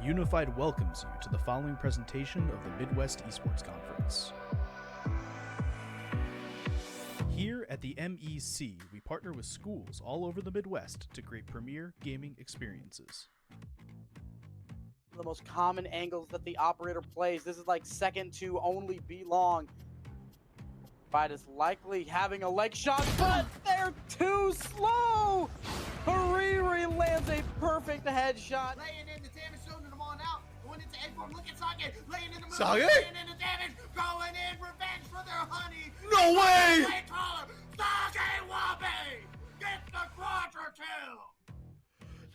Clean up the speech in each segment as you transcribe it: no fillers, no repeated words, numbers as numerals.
Unified welcomes you to the following presentation of the Midwest Esports Conference. Here at the MEC, we partner with schools all over the Midwest to create premier gaming experiences. The most common angles that the operator plays. This is like second to only B long. Fight is likely having a leg shot, but they're too slow. Hariri lands a perfect headshot. Laying in the damage zone and I'm on out. Going into A4, look at Sage. Laying in the middle, Sage? laying in the damage. Going in, revenge for their honey. No way! Sage Wabe gets the quadra kill.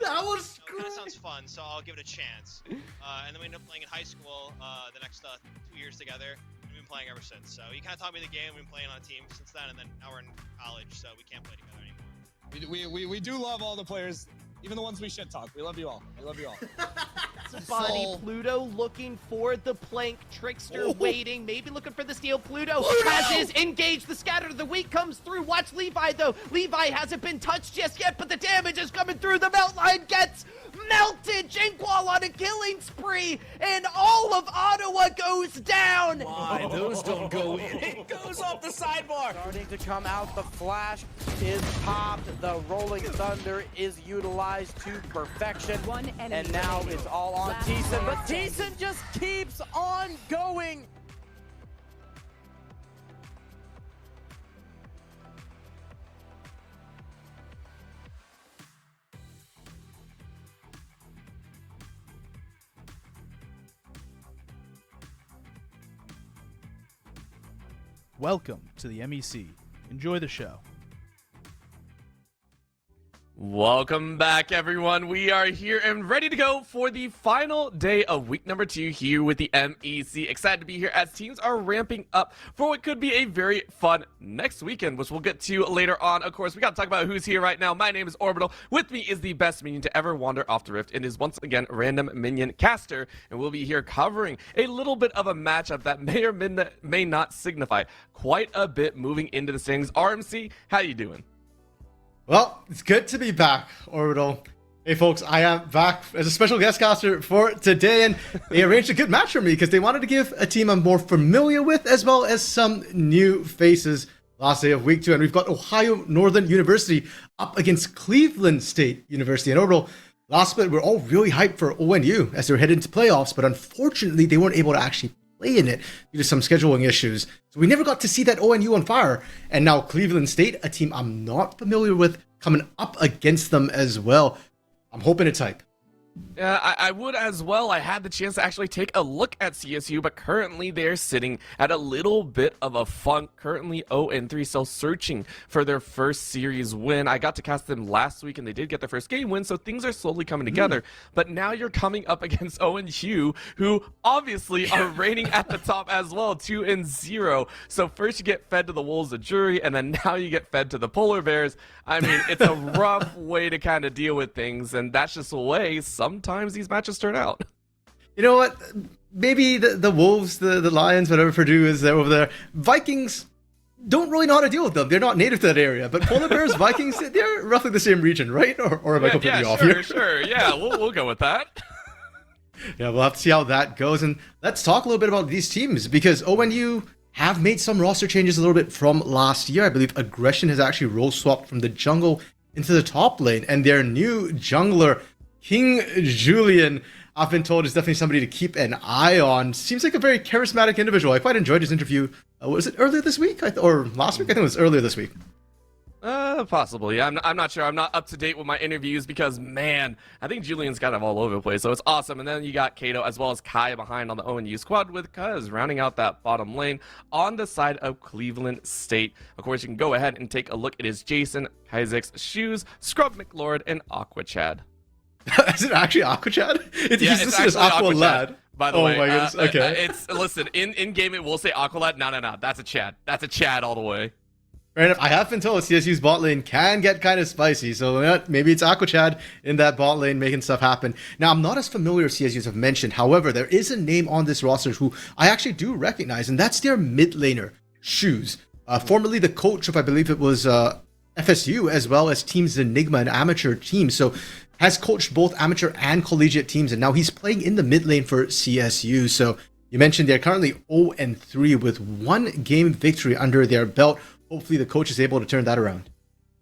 That was So it kind of sounds fun, so I'll give it a chance. And then we ended up playing in high school the next 2 years together. We've been playing ever since. So he kind of taught me the game. We've been playing on a team since then, and then now we're in college, so we can't play together anymore. We do love all the players, even the ones we shit talk. We love you all. We love you all. Body Pluto looking for the plank. Trickster waiting, maybe looking for the steal. Pluto has his engaged. The scatter of the week comes through. Watch Levi though. Levi hasn't been touched just yet, but the damage is coming through. The melt line gets melted. Jinkwall on a killing spree, and all of Ottawa goes down. Why? Those don't go in. It goes off the sidebar. Starting to come out. The flash is popped. The rolling thunder is utilized to perfection. And now it's all on Thiessen, but Thiessen just keeps on going. Welcome to the MEC. Enjoy the show. Welcome back, everyone. We are here and ready to go for the final day of week number 2 here with the MEC. Excited to be here as teams are ramping up for what could be a very fun next weekend, which we'll get to later on. Of course, we got to talk about who's here right now. My name is Orbital. With me is the best minion to ever wander off the rift. It is once again Random Minion Caster, and we'll be here covering a little bit of a matchup that may or may not signify quite a bit moving into the standings. RMC, how you doing? Well, it's good to be back, Orbital. Hey folks, I am back as a special guest caster for today, and they arranged a good match for me because they wanted to give a team I'm more familiar with as well as some new faces. Last day of week 2, and we've got Ohio Northern University up against Cleveland State University. And Orbital, last bit, we're all really hyped for ONU as they're headed into playoffs, but unfortunately they weren't able to actually play in it due to some scheduling issues. So we never got to see that ONU on fire. And now Cleveland State, a team I'm not familiar with, coming up against them as well. I'm hoping it's hype. Yeah, I would as well. I had the chance to actually take a look at CSU, but currently they're sitting at a little bit of a funk. Currently 0-3, still searching for their first series win. I got to cast them last week, and they did get their first game win, so things are slowly coming together. But now you're coming up against ONU, who obviously are reigning at the top as well, 2-0. So first you get fed to the Wolves of Jury, and then now you get fed to the Polar Bears. I mean, it's a rough way to kind of deal with things, and that's just the way sometimes these matches turn out. You know what? Maybe the Wolves, the Lions, whatever Purdue is there over there, Vikings don't really know how to deal with them. They're not native to that area. But Polar Bears, Vikings, they're roughly the same region, right? Or am I completely off here? Sure. Yeah, we'll go with that. Yeah, we'll have to see how that goes. And let's talk a little bit about these teams, because ONU have made some roster changes a little bit from last year. I believe Aggression has actually role swapped from the jungle into the top lane, and their new jungler, King Julian, I've been told, is definitely somebody to keep an eye on. Seems like a very charismatic individual. I quite enjoyed his interview. Was it earlier this week? Or last week? I think it was earlier this week. Possibly. I'm not sure. I'm not up to date with my interviews because, man, I think Julian's kind of all over the place, so it's awesome. And then you got Kato as well as Kai behind on the ONU squad with Cuz rounding out that bottom lane on the side of Cleveland State. Of course, you can go ahead and take a look. It is Jason, Isaac's Shoes, Scrub McLord, and Aqua Chad. Is it actually Aqua Chad? It's actually Aqua Lad. By the way, my goodness. Okay. Listen, in game it will say Aqua Lad. No, that's a Chad. That's a Chad all the way. Fair enough. I have been told CSU's bot lane can get kind of spicy, so maybe it's Aqua Chad in that bot lane making stuff happen. Now, I'm not as familiar as CSU's have mentioned. However, there is a name on this roster who I actually do recognize, and that's their mid laner, Shoes. Formerly the coach of, I believe it was FSU as well as Teams Enigma, an amateur team. So has coached both amateur and collegiate teams, and now he's playing in the mid lane for CSU. So you mentioned they're currently 0-3 with 1 game victory under their belt. Hopefully the coach is able to turn that around.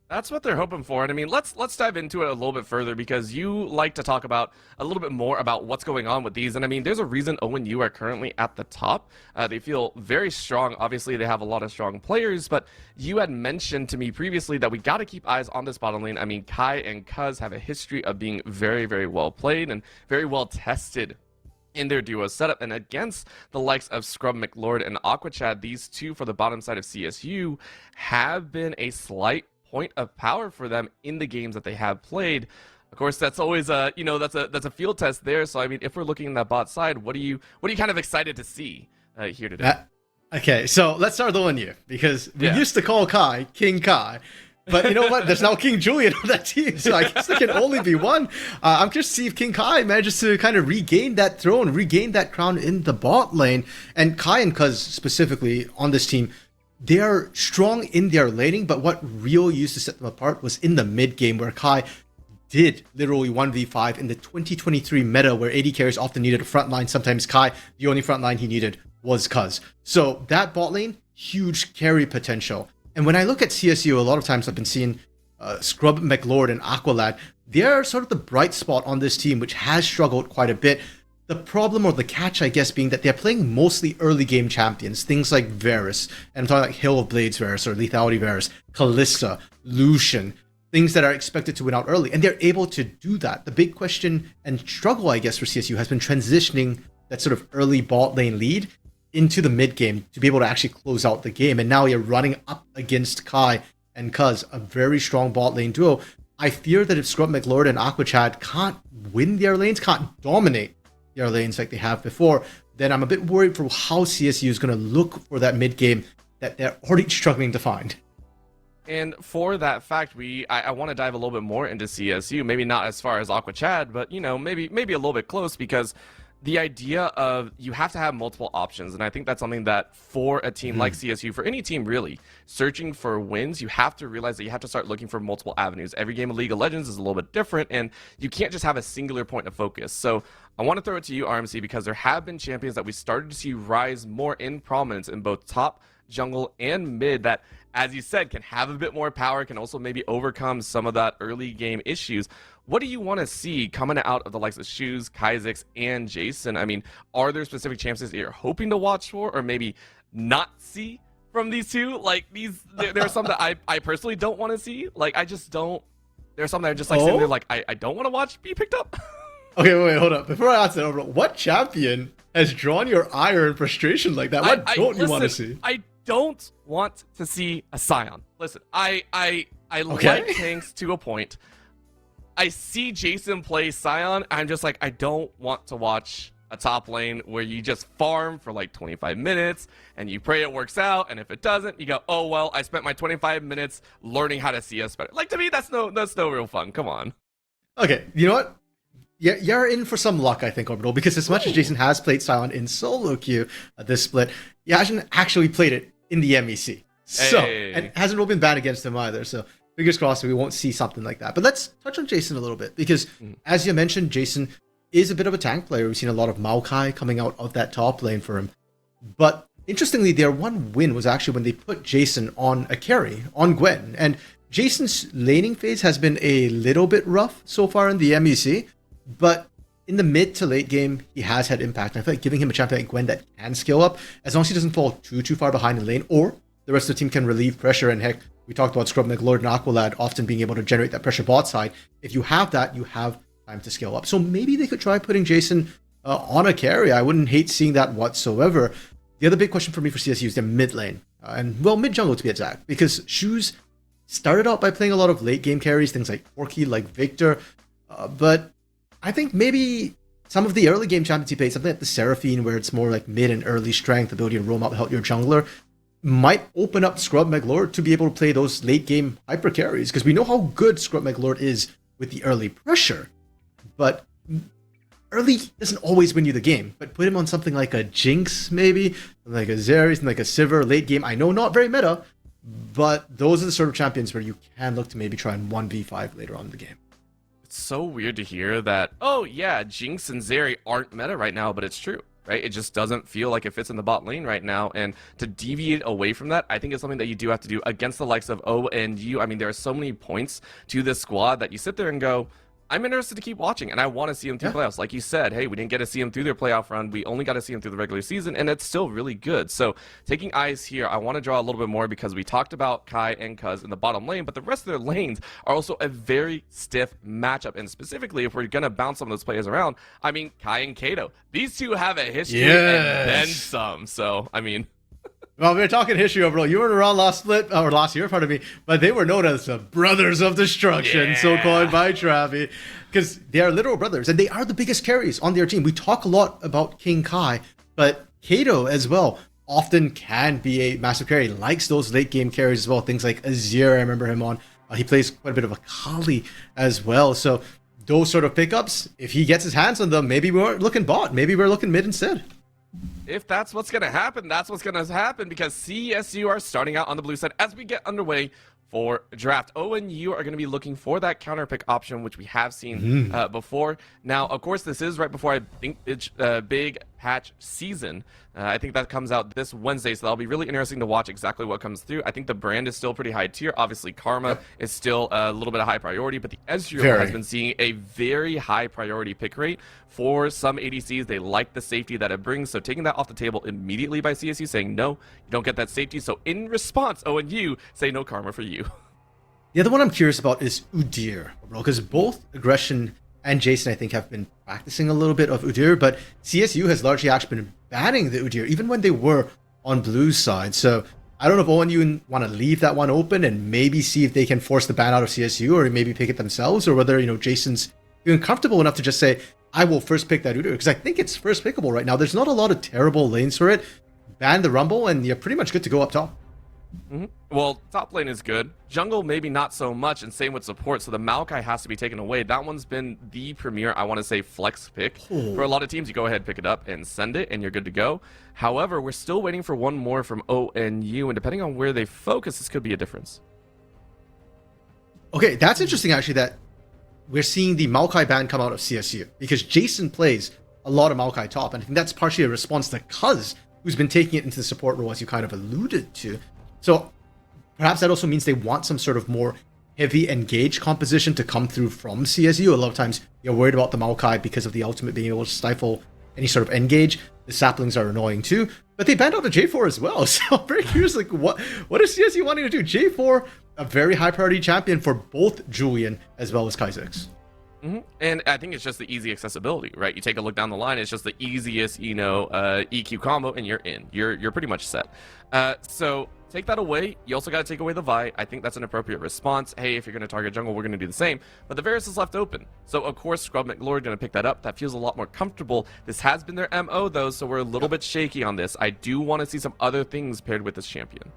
That's what they're hoping for. And I mean, let's dive into it a little bit further, because you like to talk about a little bit more about what's going on with these. And I mean, there's a reason ONU are currently at the top. They feel very strong. Obviously, they have a lot of strong players, but you had mentioned to me previously that we got to keep eyes on this bottom lane. I mean, Kai and Cuz have a history of being very, very well played and very well tested in their duo setup, and against the likes of Scrub McLord and Aquachad, these two for the bottom side of CSU have been a slight point of power for them in the games that they have played. Of course, that's always that's a field test there. So I mean, if we're looking at that bot side, what are you kind of excited to see here today? Okay, so let's start with the one year, because we used to call Kai King Kai, but you know what? There's now King Julian on that team, so I guess there can only be one. I'm curious to see if King Kai manages to kind of regain that throne, regain that crown in the bot lane. And Kai and Cuz specifically on this team, they are strong in their laning, but what really used to set them apart was in the mid game, where Kai did literally 1v5 in the 2023 meta, where AD carries often needed a front line. Sometimes Kai, the only front line he needed was Cuz. So that bot lane, huge carry potential. And when I look at CSU, a lot of times I've been seeing Scrub McLord and Aqualad. They're sort of the bright spot on this team, which has struggled quite a bit. The problem, or the catch, I guess, being that they're playing mostly early game champions, things like Varus, and I'm talking like Hill of Blades Varus or Lethality Varus, Kalista, Lucian, things that are expected to win out early, and they're able to do that. The big question and struggle, I guess, for CSU has been transitioning that sort of early bot lane lead into the mid game to be able to actually close out the game. And now you're running up against Kai and Cuz, a very strong bot lane duo. I fear that if Scrub McLord and Aquachad can't win their lanes, can't dominate their lanes like they have before, then I'm a bit worried for how CSU is going to look for that mid game that they're already struggling to find. And for that fact, I want to dive a little bit more into CSU, maybe not as far as Aquachad, but maybe a little bit close, because the idea of you have to have multiple options, and I think that's something that for a team like CSU, for any team really, searching for wins, you have to realize that you have to start looking for multiple avenues. Every game of League of Legends is a little bit different, and you can't just have a singular point of focus. So I want to throw it to you, RMC, because there have been champions that we started to see rise more in prominence in both top, jungle, and mid that, as you said, can have a bit more power, can also maybe overcome some of that early game issues. What do you want to see coming out of the likes of Shoes, Kaizix, and Jason? I mean, are there specific champions that you're hoping to watch for, or maybe not see from these two? Like, there are some that I personally don't want to see. Like, I just don't. There are some that are just like sitting there like, I don't want to watch be picked up. Okay, wait, hold up. Before I answer that, what champion has drawn your ire and frustration like that? What don't you want to see? I don't want to see a Scion. Listen, I like tanks to a point. I see Jason play Scion. I'm just like, I don't want to watch a top lane where you just farm for like 25 minutes and you pray it works out. And if it doesn't, you go, oh, well, I spent my 25 minutes learning how to CS better. Like, to me, that's no real fun. Come on. Okay, you know what? You're in for some luck, I think, Orbital, because as much as Jason has played Scion in solo queue this split, he hasn't actually played it in the MEC. So, and it hasn't really been bad against him either. So, fingers crossed we won't see something like that. But let's touch on Jason a little bit, because as you mentioned, Jason is a bit of a tank player. We've seen a lot of Maokai coming out of that top lane for him. But interestingly, their one win was actually when they put Jason on a carry, on Gwen. And Jason's laning phase has been a little bit rough so far in the MEC. But in the mid to late game, he has had impact. And I feel like giving him a champion like Gwen that can scale up, as long as he doesn't fall too far behind in lane, or the rest of the team can relieve pressure. And heck, we talked about Scrub McLord and Aqualad often being able to generate that pressure bot side. If you have that, you have time to scale up. So maybe they could try putting Jason on a carry. I wouldn't hate seeing that whatsoever. The other big question for me for CSU is their mid lane. Mid jungle to be exact, because Shoes started out by playing a lot of late game carries, things like Porky, like Victor, but I think maybe some of the early game champions he played, something like the Seraphine, where it's more like mid and early strength, ability to roam out, help your jungler, might open up Scrub McLord to be able to play those late game hyper carries, because we know how good Scrub McLord is with the early pressure. But early doesn't always win you the game. But put him on something like a Jinx, maybe, like a Zeri, like a Sivir late game. I know not very meta, but those are the sort of champions where you can look to maybe try and 1v5 later on in the game. It's so weird to hear that, oh yeah, Jinx and Zeri aren't meta right now, but it's true, right? It just doesn't feel like it fits in the bot lane right now, and to deviate away from that, I think it's something that you do have to do against the likes of O and U. I mean, there are so many points to this squad that you sit there and go, I'm interested to keep watching, and I want to see them through playoffs. Like you said, hey, we didn't get to see them through their playoff run. We only got to see them through the regular season, and it's still really good. So taking eyes here, I want to draw a little bit more because we talked about Kai and Cuz in the bottom lane, but the rest of their lanes are also a very stiff matchup. And specifically, if we're going to bounce some of those players around, I mean, Kai and Kato. These two have a history and then some. So, I mean... Well, we were talking history overall. You weren't around last year, pardon me, but they were known as the Brothers of Destruction, so called by Travi, because they are literal brothers, and they are the biggest carries on their team. We talk a lot about King Kai, but Kato as well often can be a massive carry, likes those late game carries as well. Things like Azir, I remember him on. He plays quite a bit of a Kali as well. So those sort of pickups, if he gets his hands on them, maybe we weren't looking bot, maybe we're looking mid instead. If that's what's going to happen, that's what's going to happen, because CSU are starting out on the blue side as we get underway for draft. O and U are going to be looking for that counter pick option, which we have seen before. Now, of course, this is right before I think it's big patch season. I think that comes out this Wednesday, so that'll be really interesting to watch exactly what comes through. I think the brand is still pretty high tier. Obviously, Karma is still a little bit of high priority, but the Ezreal has been seeing a very high priority pick rate for some ADCs. They like the safety that it brings, so taking that off the table immediately by CSU, saying no, you don't get that safety. So in response, O and U say no Karma for you. The other one I'm curious about is Udyr, because both Aggression and Jason, I think, have been practicing a little bit of Udyr, but CSU has largely actually been banning the Udyr, even when they were on Blue's side. So I don't know if ONU want to leave that one open and maybe see if they can force the ban out of CSU, or maybe pick it themselves, or whether, Jason's feeling comfortable enough to just say, I will first pick that Udyr, because I think it's first pickable right now. There's not a lot of terrible lanes for it. Ban the Rumble, and you're pretty much good to go up top. Well, top lane is good. Jungle, maybe not so much, and same with support. So the Maokai has to be taken away. That one's been the premier, I want to say, flex pick. For a lot of teams, you go ahead, pick it up, and send it, and you're good to go. However, we're still waiting for one more from ONU, and depending on where they focus, this could be a difference. Okay, that's interesting, actually, that we're seeing the Maokai ban come out of CSU, because Jason plays a lot of Maokai top, and I think that's partially a response to Cuz, who's been taking it into the support role, as you kind of alluded to. So perhaps that also means they want some sort of more heavy engage composition to come through from CSU. A lot of times you're worried about the Maokai because of the ultimate being able to stifle any sort of engage. The saplings are annoying too, but they banned out the J4 as well. So I'm very curious, like what is CSU wanting to do? J4, a very high priority champion for both Julian as well as Kha'Zix. And I think it's just the easy accessibility, right? You take a look down the line, it's just the easiest, EQ combo, and you're in. You're pretty much set. So take that away. You also got to take away the Vi. I think that's an appropriate response. Hey, if you're going to target jungle, we're going to do the same. But the Varus is left open. So, of course, Scrub McGlory going to pick that up. That feels a lot more comfortable. This has been their MO, though, so we're a little bit shaky on this. I do want to see some other things paired with this champion.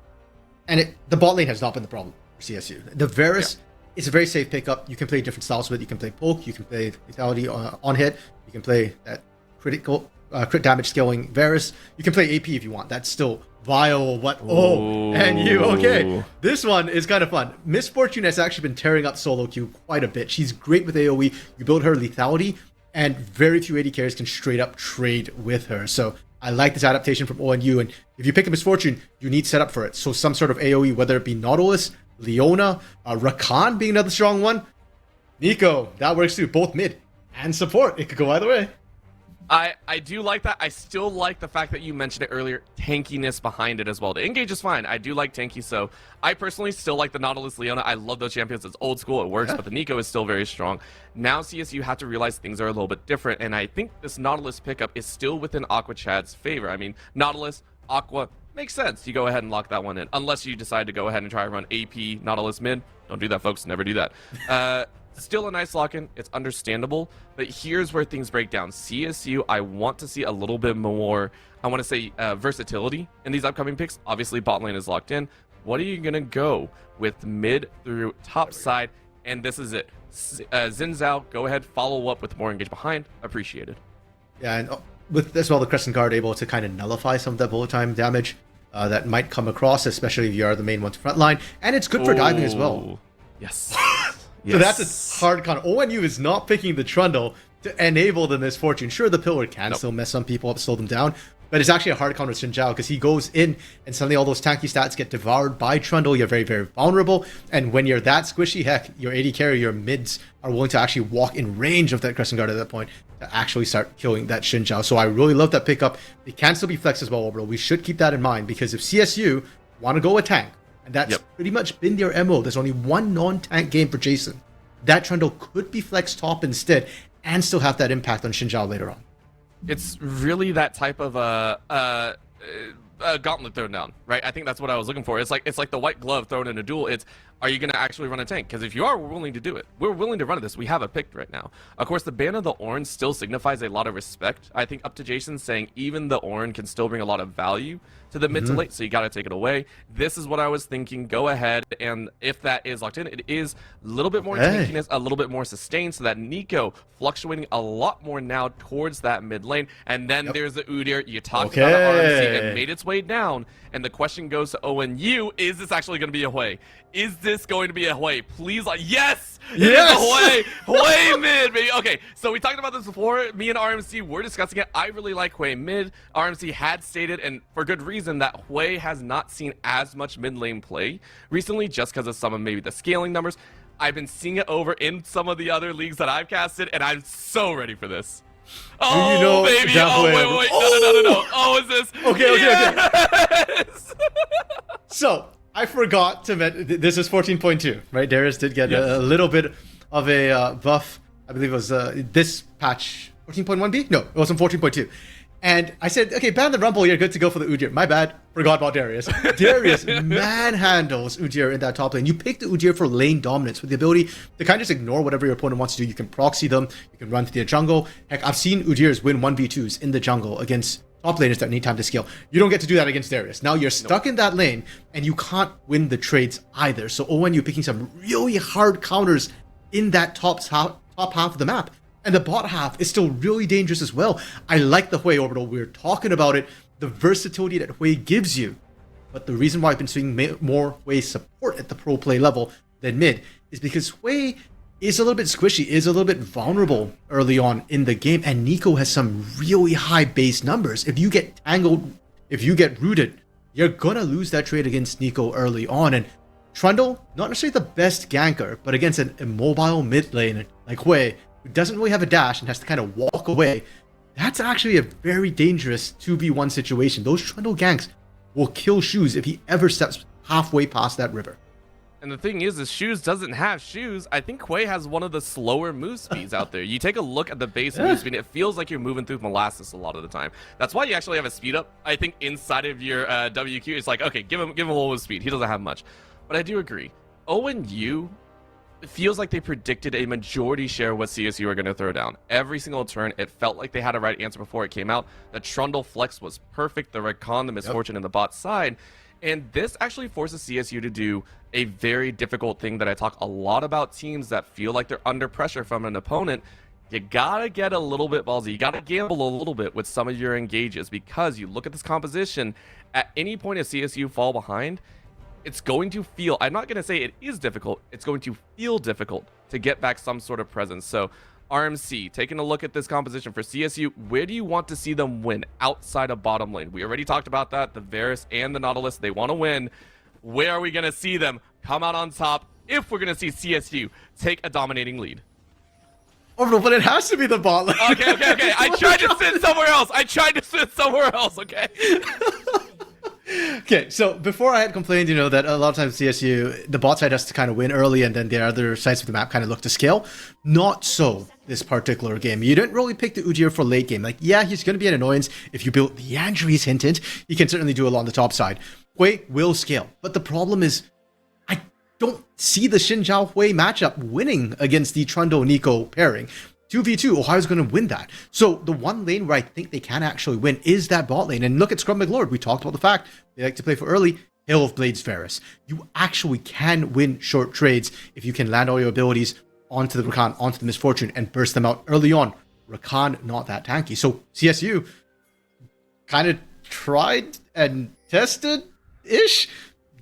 And the bot lane has not been the problem for CSU. The Varus is a very safe pickup. You can play different styles with it. You can play poke. You can play lethality on hit. You can play that crit damage scaling Varus. You can play AP if you want. That's still viable. What? Oh, and you. Okay. This one is kind of fun. Miss Fortune has actually been tearing up solo queue quite a bit. She's great with AoE. You build her lethality, and very few AD carries can straight up trade with her. So I like this adaptation from ONU. And if you pick a Miss Fortune, you need setup for it. So some sort of AoE, whether it be Nautilus, Leona, Rakan being another strong one. Nico, that works too. Both mid and support. It could go either way. I do like that. I still like the fact that you mentioned it earlier, tankiness behind it as well. The engage is fine. I do like tanky, so I personally still like the Nautilus Leona. I love those champions. It's old school. It works, but the Nico is still very strong. Now CSU have to realize things are a little bit different, and I think this Nautilus pickup is still within Aqua Chad's favor. I mean, Nautilus, Aqua, makes sense. You go ahead and lock that one in, unless you decide to go ahead and try and run AP Nautilus mid. Don't do that, folks. Never do that. Still a nice lock-in. It's understandable, but here's where things break down. CSU, I want to see a little bit more, I want to say, versatility in these upcoming picks. Obviously, bot lane is locked in. What are you going to go with mid through top side? And this is it. Xin Zhao, go ahead, follow up with more engage behind. Appreciated. Yeah, and with as well the Crescent Guard able to kind of nullify some of that bullet time damage. that might come across, especially if you are the main one to front line. And it's good for diving as well. Ooh. Yes. So that's a hard con. ONU is not picking the Trundle to enable the Misfortune. Sure, the Pillar can still mess some people up, slow them down, but it's actually a hard con with Xin Zhao because he goes in and suddenly all those tanky stats get devoured by Trundle. You're very, very vulnerable. And when you're that squishy, heck, your AD carry, your mids are willing to actually walk in range of that Crescent Guard at that point to actually start killing that Xin Zhao. So I really love that pickup. It can still be flex as well, Orbital. We should keep that in mind because if CSU want to go a tank, and that's pretty much been their MO. There's only one non-tank game for Jason. That Trundle could be flex top instead and still have that impact on Xin Zhao later on. It's really that type of gauntlet thrown down, right? I think that's what I was looking for. It's like the white glove thrown in a duel. It's, are you going to actually run a tank? Because if you are, we're willing to do it. We're willing to run this. We have it picked right now. Of course, the ban of the Ornn still signifies a lot of respect. I think up to Jason saying even the Ornn can still bring a lot of value to the mid to late, so you got to take it away. This is what I was thinking. Go ahead, and if that is locked in, it is a little bit more tankiness, a little bit more sustained, so that Nico fluctuating a lot more now towards that mid lane. And then there's the Udyr. You talked about RMC. It made its way down, and the question goes to ONU: is this actually going to be a Hui? Is this going to be a Hui? Please, yes! Yes! Hui mid, baby. Okay, so we talked about this before. Me and RMC were discussing it. I really like Hui mid. RMC had stated, and for good reason, that Hui has not seen as much mid lane play recently, just because of some of maybe the scaling numbers. I've been seeing it over in some of the other leagues that I've casted, and I'm so ready for this. Oh, you know, baby. Oh, wait. No. Oh, is this? Okay. So, I forgot to mention, this is 14.2, right? Darius did get a little bit of a buff. I believe it was this patch, 14.1B? No, it wasn't 14.2. And I said, okay, ban the Rumble, you're good to go for the Udyr. My bad, forgot about Darius. Darius manhandles Udyr in that top lane. You picked the Udyr for lane dominance with the ability to kind of just ignore whatever your opponent wants to do. You can proxy them, you can run through the jungle. Heck, I've seen Udyrs win 1v2s in the jungle against top laners that need time to scale. You don't get to do that against Darius. Now you're stuck in that lane, and you can't win the trades either. So ONU picking some really hard counters in that top half of the map. And the bot half is still really dangerous as well. I like the Hui Orbital. We're talking about it, the versatility that Hui gives you. But the reason why I've been seeing more Hui support at the pro play level than mid is because Hui is a little bit squishy, is a little bit vulnerable early on in the game. And Nico has some really high base numbers. If you get tangled, if you get rooted, you're going to lose that trade against Nico early on. And Trundle, not necessarily the best ganker, but against an immobile mid lane like Hui, who doesn't really have a dash and has to kind of walk away, that's actually a very dangerous 2v1 situation. Those Trundle ganks will kill Shoes if he ever steps halfway past that river. And the thing is Shoes doesn't have shoes. I think Hui has one of the slower move speeds out there. You take a look at the base move speed, it feels like you're moving through molasses a lot of the time. That's why you actually have a speed up, I think, inside of your WQ. It's like, okay, give him a little bit of speed. He doesn't have much. But I do agree. ONU, it feels like they predicted a majority share of what CSU are going to throw down. Every single turn, it felt like they had a right answer before it came out. The Trundle flex was perfect, the Recon, the Misfortune, and the bot side. And this actually forces CSU to do a very difficult thing that I talk a lot about teams that feel like they're under pressure from an opponent. You gotta get a little bit ballsy. You gotta gamble a little bit with some of your engages, because you look at this composition, at any point if CSU fall behind, it's going to feel, I'm not going to say it is difficult, it's going to feel difficult to get back some sort of presence. So RMC, taking a look at this composition for CSU, where do you want to see them win outside of bottom lane? We already talked about that, the Varus and the Nautilus, they want to win. Where are we going to see them come out on top if we're going to see CSU take a dominating lead? Orbital, but it has to be the bot lane. Okay. I tried to sit somewhere else, okay? Okay, so before I had complained, that a lot of times CSU, the bot side has to kind of win early and then the other sides of the map kind of look to scale. Not so this particular game. You didn't really pick the Udyr for late game. Like, yeah, he's going to be an annoyance. If you build the Andrews hinted, he can certainly do it on the top side. Hui will scale. But the problem is, I don't see the Xin Zhao Hui matchup winning against the Trundle Nico pairing. 2v2, Ohio's going to win that. So the one lane where I think they can actually win is that bot lane. And look at Scrum McLord. We talked about the fact they like to play for early. Hail of Blades Varus. You actually can win short trades if you can land all your abilities onto the Rakan, onto the Misfortune, and burst them out early on. Rakan, not that tanky. So CSU kind of tried and contested-ish.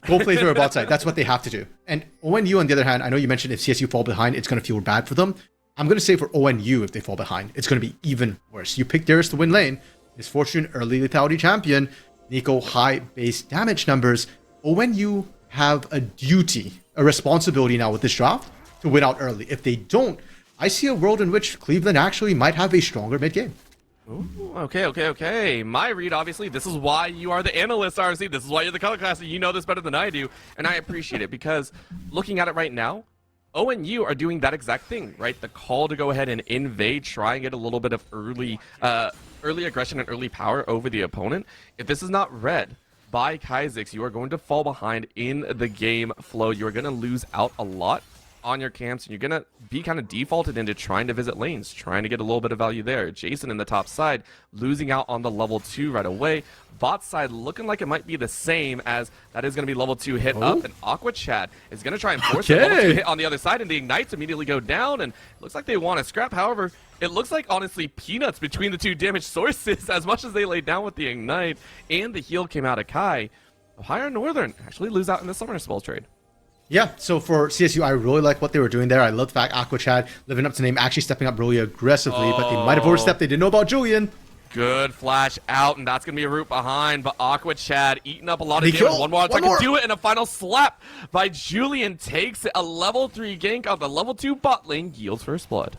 Go play through a bot side. That's what they have to do. And ONU, on the other hand, I know you mentioned if CSU fall behind, it's going to feel bad for them. I'm going to say for ONU, if they fall behind, it's going to be even worse. You pick Darius to win lane. Misfortune, early lethality champion. Nico, high base damage numbers. ONU have a duty, a responsibility now with this draft to win out early. If they don't, I see a world in which Cleveland actually might have a stronger mid-game. Ooh, okay. My read, obviously, this is why you are the analyst, RC. This is why you're the color classer. You know this better than I do, and I appreciate it because looking at it right now, ONU are doing that exact thing, right? The call to go ahead and invade, try and get a little bit of early aggression and early power over the opponent. If this is not read by Kaizix, you are going to fall behind in the game flow. You are going to lose out a lot on your camps, and you're gonna be kind of defaulted into trying to visit lanes, trying to get a little bit of value there. Jason in the top side losing out on the level 2 right away. Bot side looking like it might be the same, as that is going to be level 2 hit up, and Aqua Chad is going to try and force the level 2 hit on the other side, and the ignites immediately go down, and it looks like they want to scrap. However, it looks like honestly peanuts between the two damage sources as much as they laid down with the ignite, and the heal came out of Kai. Ohio Northern actually lose out in the Summoner Spell trade. Yeah, so for CSU, I really like what they were doing there. I love the fact Aqua Chad living up to name, actually stepping up really aggressively, but they might have overstepped. They didn't know about Julian. Good flash out, and that's going to be a route behind, but Aqua Chad eating up a lot of damage. One more attack to do it, and a final slap by Julian takes it. A level 3 gank on the level 2 bot lane, yields first blood.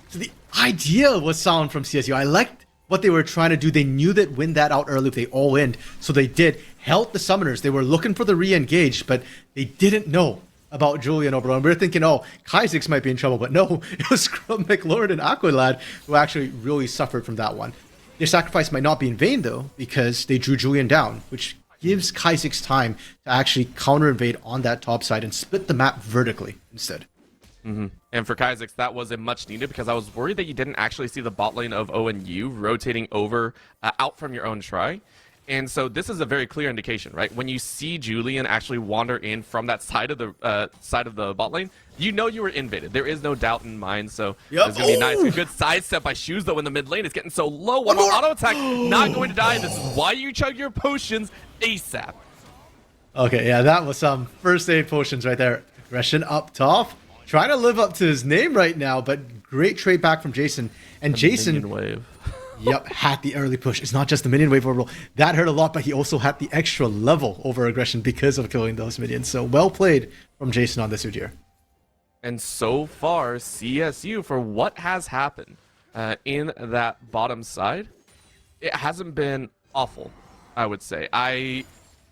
So the idea was sound from CSU. I liked what they were trying to do. They knew that win that out early if they all in, so they did. Held the summoners. They were looking for the re-engage, but they didn't know about Julian overall. And we were thinking, oh, Kaizix might be in trouble, but no, it was Scrum McLaurin and Aqualad who actually really suffered from that one. Their sacrifice might not be in vain, though, because they drew Julian down, which gives Kaizix time to actually counter-invade on that top side and split the map vertically instead. And for Kaizix, that was a much needed, because I was worried that you didn't actually see the bot lane of ONU rotating over out from your own try. And so this is a very clear indication, right? When you see Julian actually wander in from that side of the bot lane, you know you were invaded. There is no doubt in mind. So it's gonna be nice. A good sidestep by Shoes though in the mid lane. It's getting so low. One more auto attack, not going to die. This is why you chug your potions ASAP. Okay, yeah, that was some first aid potions right there. Aggression up top, trying to live up to his name right now, but great trade back from Jason. And Jason, wave. Yep, had the early push. It's not just the minion wave overall. That hurt a lot, but he also had the extra level over aggression because of killing those minions. So well played from Jason on this Udyr. And so far, CSU, for what has happened in that bottom side, it hasn't been awful, I would say.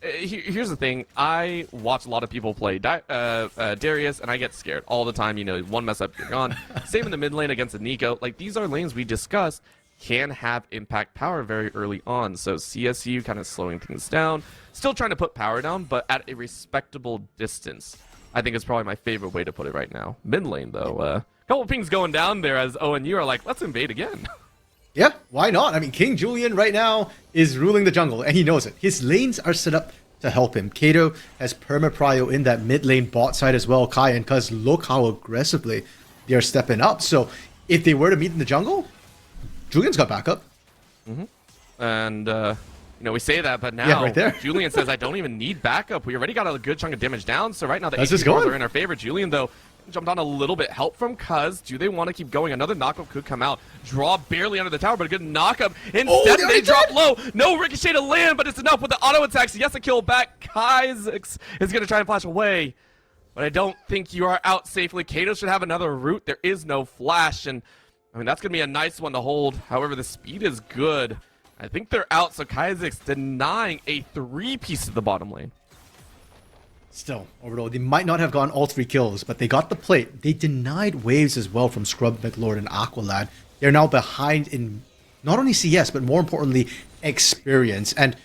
Here's the thing. I watch a lot of people play Darius, and I get scared all the time. You know, one mess up, you're gone. Same in the mid lane against the Nico. Like, these are lanes we discussed can have impact power very early on. So CSU kind of slowing things down. Still trying to put power down, but at a respectable distance. I think is probably my favorite way to put it right now. Mid lane, though. A couple pings going down there as ONU are like, let's invade again. Yeah, why not? I mean, King Julian right now is ruling the jungle, and he knows it. His lanes are set up to help him. Kato has perma-prio in that mid lane bot side as well, Kai, and Cuz look how aggressively they are stepping up. So if they were to meet in the jungle, Julian's got backup. And, you know, we say that, but now right there. Julian says, I don't even need backup. We already got a good chunk of damage down, so right now the That's HP just going. scores are in our favor. Julian, though, jumped on a little bit. Help from Cuz. Do they want to keep going? Another knockup could come out. Draw barely under the tower, but a good knockup. Instead, they drop low. No ricochet to land, but it's enough with the auto attacks. Yes, a kill back. Kaizix is going to try and flash away, but I don't think you are out safely. Kato should have another route. There is no flash, and I mean, that's going to be a nice one to hold. However, the speed is good. I think they're out, so Kaizix denying a 3-piece to the bottom lane. Still, overall, they might not have gotten all 3 kills, but they got the plate. They denied waves as well from Scrub McLord and Aqualad. They're now behind in not only CS, but more importantly, experience. And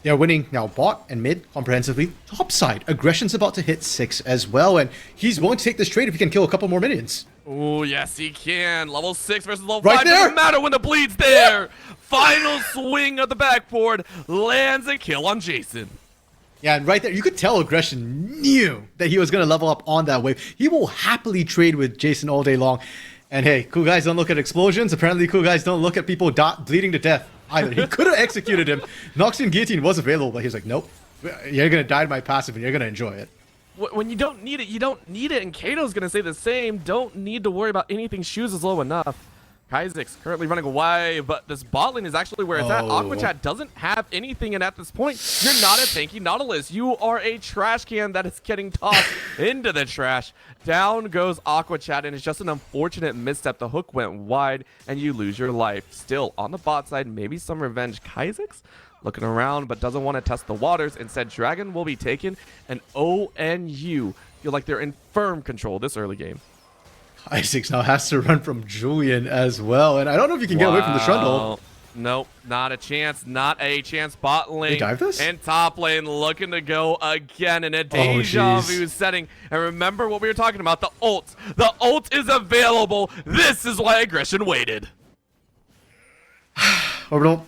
they're winning now bot and mid comprehensively. Top side, aggression's about to hit 6 as well, and he's willing to take this trade if he can kill a couple more minions. Oh, yes, he can. Level 6 versus level Right 5. there. Doesn't matter when the bleed's there. Final swing of the backboard lands a kill on Jason. Yeah, and right there, you could tell aggression knew that he was going to level up on that wave. He will happily trade with Jason all day long. And hey, cool guys don't look at explosions. Apparently, cool guys don't look at people bleeding to death either. He could have executed him. Noxian Guillotine was available, but he was like, nope. You're going to die to my passive and you're going to enjoy it. When you don't need it, you don't need it. And Kato's going to say the same. Don't need to worry about anything. Shoes is low enough. Kaizik's currently running away, but this bot lane is actually where it's at. Aquachat doesn't have anything, and at this point, you're not a tanky Nautilus. You are a trash can that is getting tossed into the trash. Down goes Aquachat, and it's just an unfortunate misstep. The hook went wide, and you lose your life. Still, on the bot side, maybe some revenge. Kaizik's looking around, but doesn't want to test the waters. Instead, Dragon will be taken, and ONU feel like they're in firm control this early game. Isaacs now has to run from Julian as well, and I don't know if you can get away from the Trundle. Nope, not a chance. Not a chance. Bot lane dive this? and top lane looking to go again in a deja vu setting. And remember what we were talking about, the ult. The ult is available. This is why aggression waited. Orbital,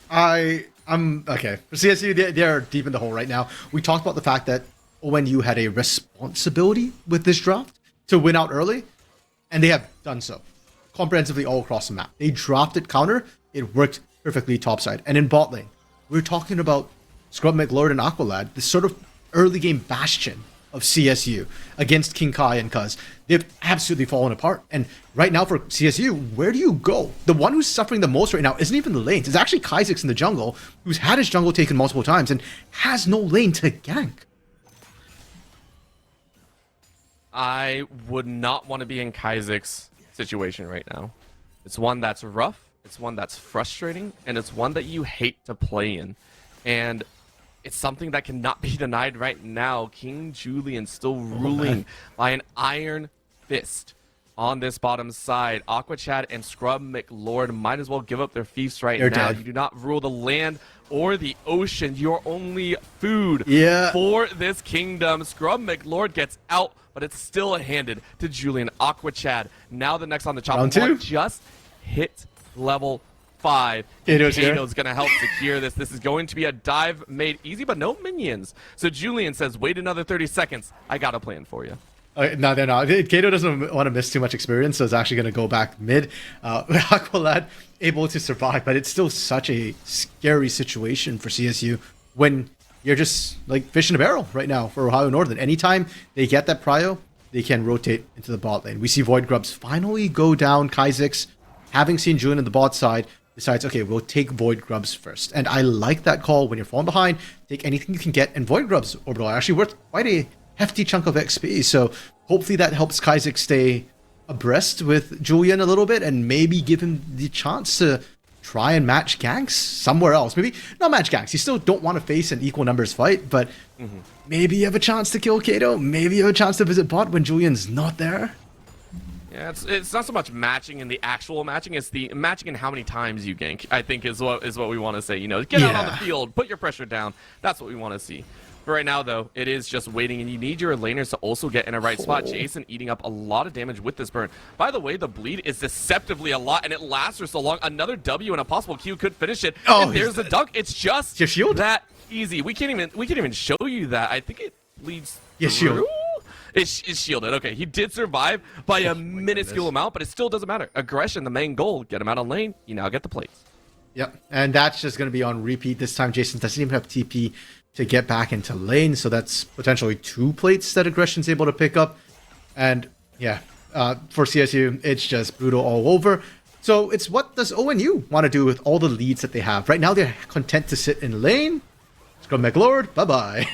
I'm okay. For CSU, they're deep in the hole right now. We talked about the fact that ONU had a responsibility with this draft to win out early. And they have done so comprehensively all across the map. They drafted counter. It worked perfectly topside. And in bot lane, we're talking about Scrub McLord and Aqualad, this sort of early game bastion of CSU against King Kai and Cuz. They've absolutely fallen apart. And right now for CSU, where do you go? The one who's suffering the most right now isn't even the lanes. It's actually Kaizix in the jungle, who's had his jungle taken multiple times and has no lane to gank. I would not want to be in Kaizik's situation right now. It's one that's rough, it's one that's frustrating, and it's one that you hate to play in. And it's something that cannot be denied right now. King Julian still ruling by an iron fist on this bottom side. Aquachat and Scrub McLord might as well give up their feasts right now. Dead. You do not rule the land or the ocean. You're only food for this kingdom. Scrub McLord gets out, but it's still handed to Julian. Aquachat now the next on the chop. Round two. Just hit level 5. Kato's going to help secure this. This is going to be a dive made easy, but no minions. So Julian says, wait another 30 seconds. I got a plan for you. No, they're not. Kato doesn't want to miss too much experience, so it's actually going to go back mid. Aqualad able to survive, but it's still such a scary situation for CSU when you're just like fish in a barrel right now for Ohio Northern. Anytime they get that prio, they can rotate into the bot lane. We see Void Grubs finally go down. Kaizix, having seen Julian in the bot side, decides, okay, we'll take Void Grubs first. And I like that call. When you're falling behind, take anything you can get. And Void Grubs, Orbital, are actually worth quite a hefty chunk of XP. So hopefully that helps Kaizix stay abreast with Julian a little bit and maybe give him the chance to try and match ganks somewhere else. Maybe not match ganks. You still don't want to face an equal numbers fight, but maybe you have a chance to kill Kato. Maybe you have a chance to visit bot when Julian's not there. Yeah, it's not so much matching in the actual matching, it's the matching in how many times you gank, I think is what we want to say. You know, get out on the field, put your pressure down. That's what we want to see. But right now, though, it is just waiting, and you need your laners to also get in a right spot. Jason eating up a lot of damage with this burn. By the way, the bleed is deceptively a lot, and it lasts for so long. Another W and a possible Q could finish it. And there's the dunk. It's just that easy. We can't even show you that. I think it bleeds through. It's shielded. Okay, he did survive by a minuscule amount, but it still doesn't matter. Aggression, the main goal. Get him out of lane. You now get the plates. Yep, and that's just going to be on repeat this time. Jason doesn't even have TP to get back into lane, so that's potentially 2 plates that Aggression's able to pick up. And yeah, for CSU, it's just brutal all over. So it's what does ONU want to do with all the leads that they have? Right now, they're content to sit in lane. Scrub McLord, bye-bye.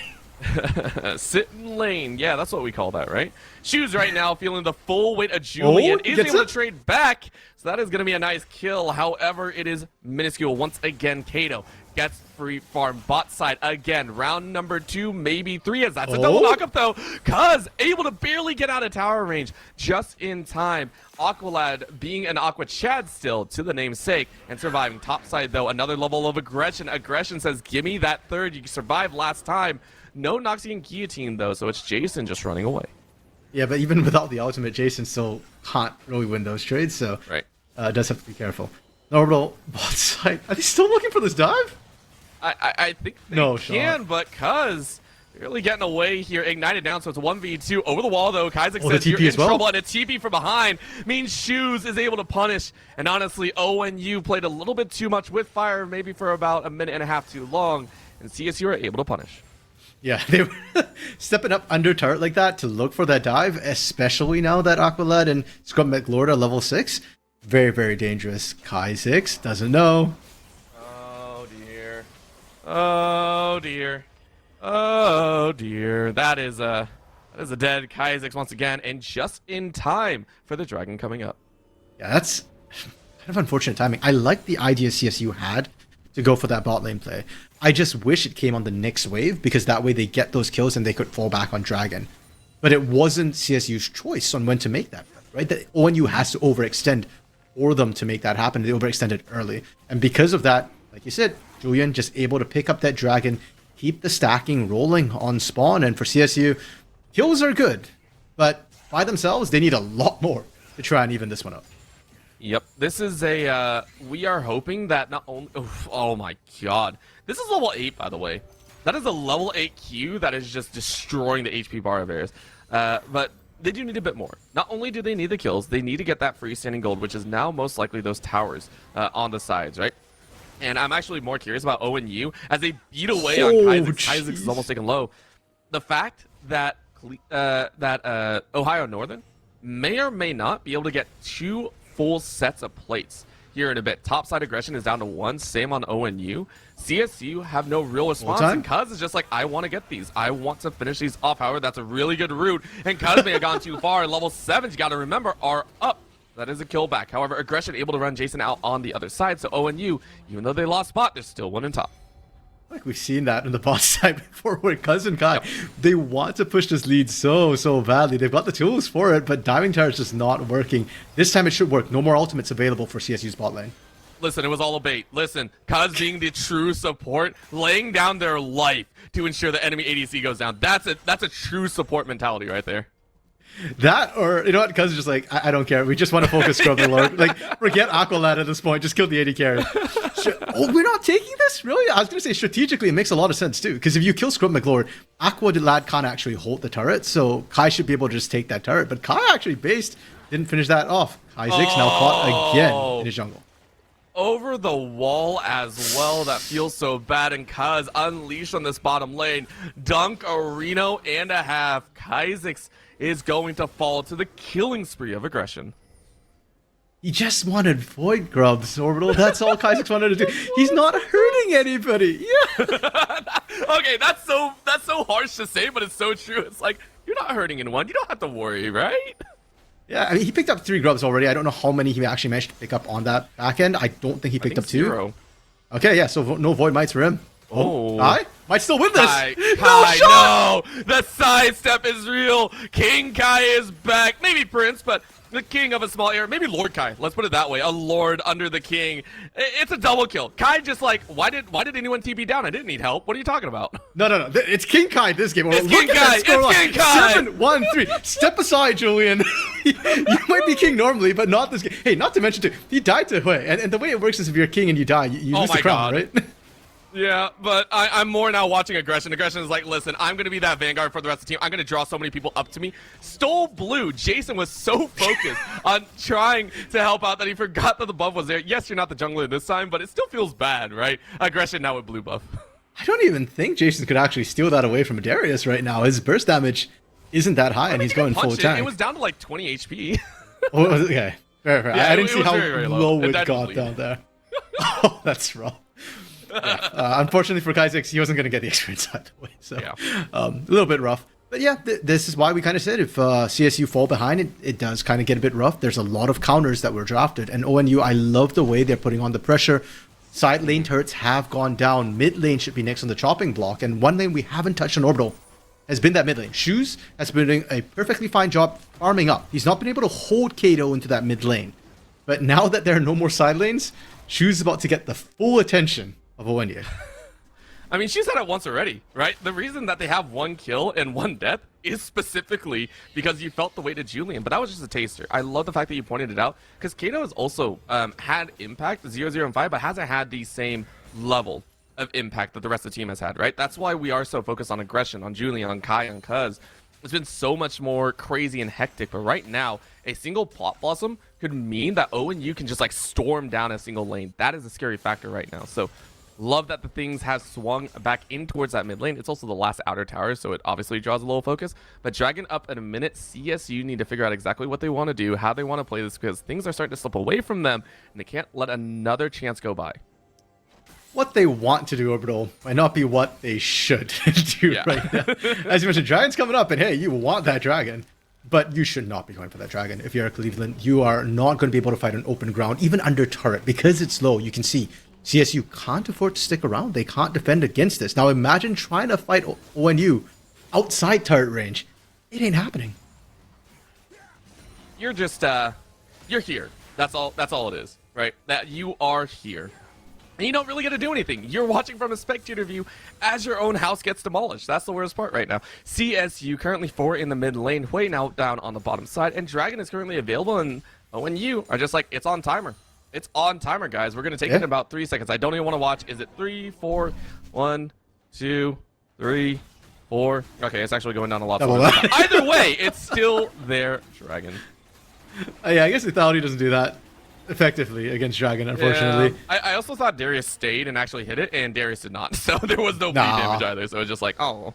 Sit in lane. Yeah, that's what we call that, right? Shoes right now feeling the full weight of Julian. Is able to trade back. So that is going to be a nice kill. However, it is minuscule. Once again, Kato gets free farm bot side again. Round number 2, maybe 3, as that's a double knockup though. Cuz able to barely get out of tower range just in time. Aqualad being an Aqua Chad still to the namesake and surviving top side though. Another level of aggression. Aggression says, give me that third. You survived last time. No Noxian Guillotine though, so it's Jason just running away. Yeah, but even without the ultimate, Jason still can't really win those trades, so does have to be careful. Orbital bot side. Are they still looking for this dive? I think they can, but cuz Really getting away here. Ignited down, so it's 1v2 over the wall, though. Kaizek the says you're TP in as well? trouble, and a TP from behind means Shoes is able to punish. And honestly, ONU played a little bit too much with fire, maybe for about a minute and a half too long, and CSU are able to punish. Yeah, they were stepping up under turret like that to look for that dive, especially now that Aqualad and Scrum McLord are level 6. Very, very dangerous. Kaizek doesn't know. Oh, dear. Oh, dear. Oh dear, that is a dead Kaizek once again, and just in time for the dragon coming up. Yeah, that's kind of unfortunate timing. I like the idea CSU had to go for that bot lane play. I just wish it came on the next wave, because that way they get those kills and they could fall back on dragon. But it wasn't CSU's choice on when to make that, right? That ONU has to overextend for them to make that happen. They overextended early, and because of that, like you said, Julian just able to pick up that dragon, keep the stacking rolling on spawn. And for CSU, kills are good, but by themselves, they need a lot more to try and even this one up. Yep, this is a, we are hoping that not only, oh my god. This is level 8, by the way. That is a level 8 Q that is just destroying the HP bar of theirs. But they do need a bit more. Not only do they need the kills, they need to get that freestanding gold, which is now most likely those towers on the sides, right? And I'm actually more curious about ONU as they beat away on Kaizek. Kaizek is almost taken low. The fact that Ohio Northern may or may not be able to get 2 full sets of plates here in a bit. Topside aggression is down to 1. Same on ONU. CSU have no real response, and Cuz is just like, I want to get these. I want to finish these off. However, that's a really good route, and Cuz may have gone too far. Level 7s, you got to remember, are up. That is a kill back. However, aggression able to run Jason out on the other side. So ONU, even though they lost spot, they're still 1 in top. Like we've seen that on the boss side before with Cousin Kai. They want to push this lead so badly. They've got the tools for it, but diving tower is just not working. This time it should work. No more ultimates available for CSU's bot lane. Listen, it was all a bait. Listen, Cuz being the true support, laying down their life to ensure the enemy ADC goes down. That's a true support mentality right there. That, or you know what, Cuz is just like, I don't care. We just want to focus Scrub the Lord. Like, forget Aqualad at this point. Just kill the AD carry. Oh, we're not taking this? Really? I was going to say strategically it makes a lot of sense too. Because if you kill Scrub McLord, Aqualad can't actually hold the turret. So Kai should be able to just take that turret. But Kai actually based, didn't finish that off. Isaac's now caught again in his jungle. Over the wall as well. That feels so bad. And Cuz unleashed on this bottom lane. Dunk a Reno and a half. Kaizek is going to fall to the killing spree of aggression. He just wanted Void Grubs, Orbital. That's all Kaizek wanted to do. He's not hurting anybody. Yeah. Okay, that's so harsh to say, but it's so true. It's like, you're not hurting anyone. You don't have to worry, right? Yeah, I mean, he picked up 3 grubs already. I don't know how many he actually managed to pick up on that back end. I don't think he picked up 2. 0. Okay, yeah, so no Void Mites for him. Oh. Kai might still win this. Kai, No, no! The sidestep is real. King Kai is back. Maybe Prince, but the king of a small area. Maybe Lord Kai. Let's put it that way. A lord under the king. It's a double kill. Kai just like, why did anyone TP down? I didn't need help. What are you talking about? No. It's King Kai this game. It's King Kai. It's King Kai. 7-1-3. Step aside, Julian. You might be king normally, but not this game. Hey, not to mention, too, he died to Hui. And the way it works is if you're king and you die, you lose the crown, right? Yeah, but I'm more now watching aggression. Aggression is like, listen, I'm going to be that vanguard for the rest of the team. I'm going to draw so many people up to me. Stole blue. Jason was so focused on trying to help out that he forgot that the buff was there. Yes, you're not the jungler this time, but it still feels bad, right? Aggression now with blue buff. I don't even think Jason could actually steal that away from Darius right now. His burst damage isn't that high, and he's going full tank. It was down to like 20 HP. Oh, okay. Fair. Yeah, I didn't see how very low it got down there. Oh, that's rough. Yeah. Unfortunately for Kaizek, he wasn't going to get the experience out the way. So, yeah. A little bit rough. But yeah, this is why we kind of said if CSU fall behind, it does kind of get a bit rough. There's a lot of counters that were drafted. And ONU, I love the way they're putting on the pressure. Side lane turrets have gone down. Mid lane should be next on the chopping block. And one lane we haven't touched on Orbital has been that mid lane. Shoes has been doing a perfectly fine job farming up. He's not been able to hold Kato into that mid lane. But now that there are no more side lanes, Shoes is about to get the full attention of ONU. I mean, she's had it once already, right? The reason that they have 1 kill and 1 death is specifically because you felt the weight of Julian, but that was just a taster. I love the fact that you pointed it out, because Kato has also had impact, 0, 0, and 5, but hasn't had the same level of impact that the rest of the team has had, right? That's why we are so focused on aggression, on Julian, on Kai, on Cuz. It's been so much more crazy and hectic, but right now, a single plot blossom could mean that ONU can just like storm down a single lane. That is a scary factor right now. So love that the things have swung back in towards that mid lane. It's also the last outer tower, so it obviously draws a little focus. But Dragon up in a minute. CSU need to figure out exactly what they want to do, how they want to play this, because things are starting to slip away from them, and they can't let another chance go by. What they want to do, Orbital, might not be what they should do right now. As you mentioned, Dragon's coming up, and hey, you want that Dragon. But you should not be going for that Dragon. If you're a Cleveland, you are not going to be able to fight on open ground, even under turret, because it's low. You can see CSU can't afford to stick around. They can't defend against this. Now imagine trying to fight ONU outside turret range. It ain't happening. You're just, you're here. That's all it is, right? That you are here. And you don't really get to do anything. You're watching from a spectator view as your own house gets demolished. That's the worst part right now. CSU currently 4 in the mid lane, way now down on the bottom side, and Dragon is currently available, and ONU are just like, it's on timer. It's on timer, guys. We're going to take it in about 3 seconds. I don't even want to watch. Is it 3, 4, 1, 2, 3, 4? Okay, it's actually going down a lot slower. Either way, it's still their Dragon. Yeah, I guess Lethality doesn't do that effectively against Dragon, unfortunately. Yeah. I also thought Darius stayed and actually hit it, and Darius did not. So there was no bleed damage either. So it was just like, oh.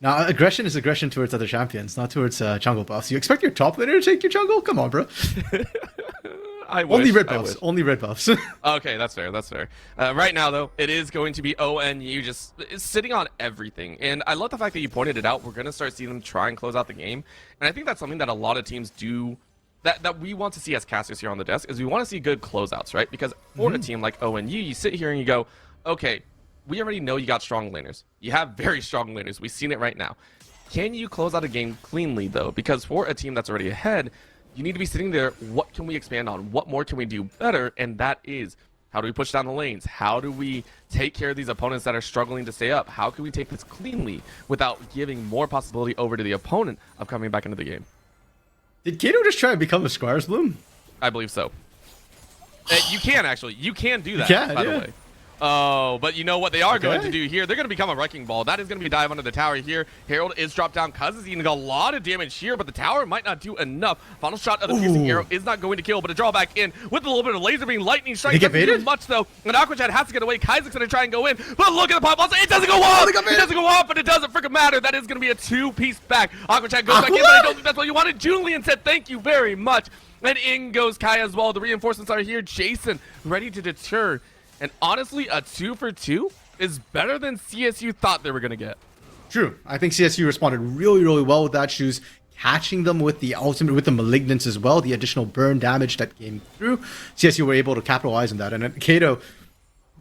Now, aggression is aggression towards other champions, not towards jungle buffs. You expect your top laner to take your jungle? Come on, bro. Only red buffs. Only red buffs. Okay, that's fair. That's fair. Right now, though, it is going to be ONU just sitting on everything. And I love the fact that you pointed it out. We're going to start seeing them try and close out the game. And I think that's something that a lot of teams do, that we want to see as casters here on the desk, is we want to see good closeouts, right? Because for a team like ONU, you sit here and you go, okay, we already know you got strong laners. You have very strong laners. We've seen it right now. Can you close out a game cleanly, though? Because for a team that's already ahead, you need to be sitting there, what can we expand on? What more can we do better? And that is, how do we push down the lanes? How do we take care of these opponents that are struggling to stay up? How can we take this cleanly without giving more possibility over to the opponent of coming back into the game? Did Kato just try to become a Squires Bloom? I believe so. You can, actually. You can do that, by the way. Oh, but you know what they are going to do here? They're going to become a wrecking ball. That is going to be a dive under the tower here. Herald is dropped down. Cuz is eating a lot of damage here, but the tower might not do enough. Final shot of the piercing arrow is not going to kill, but a drawback in with a little bit of laser beam. Lightning strike doesn't do much, though. And Aquachat has to get away. Kaisek's going to try and go in, but look at the pop. It doesn't go off. It doesn't go off, but it doesn't freaking matter. That is going to be a two-piece back. Aquachat goes back in, but I don't think that's what you wanted. Julian said thank you very much. And in goes Kai as well. The reinforcements are here. Jason ready to deter. And honestly, a 2-for-2 is better than CSU thought they were going to get. True. I think CSU responded really, really well with that. Shoes catching them with the ultimate, with the malignance as well, the additional burn damage that came through. CSU were able to capitalize on that. And Kato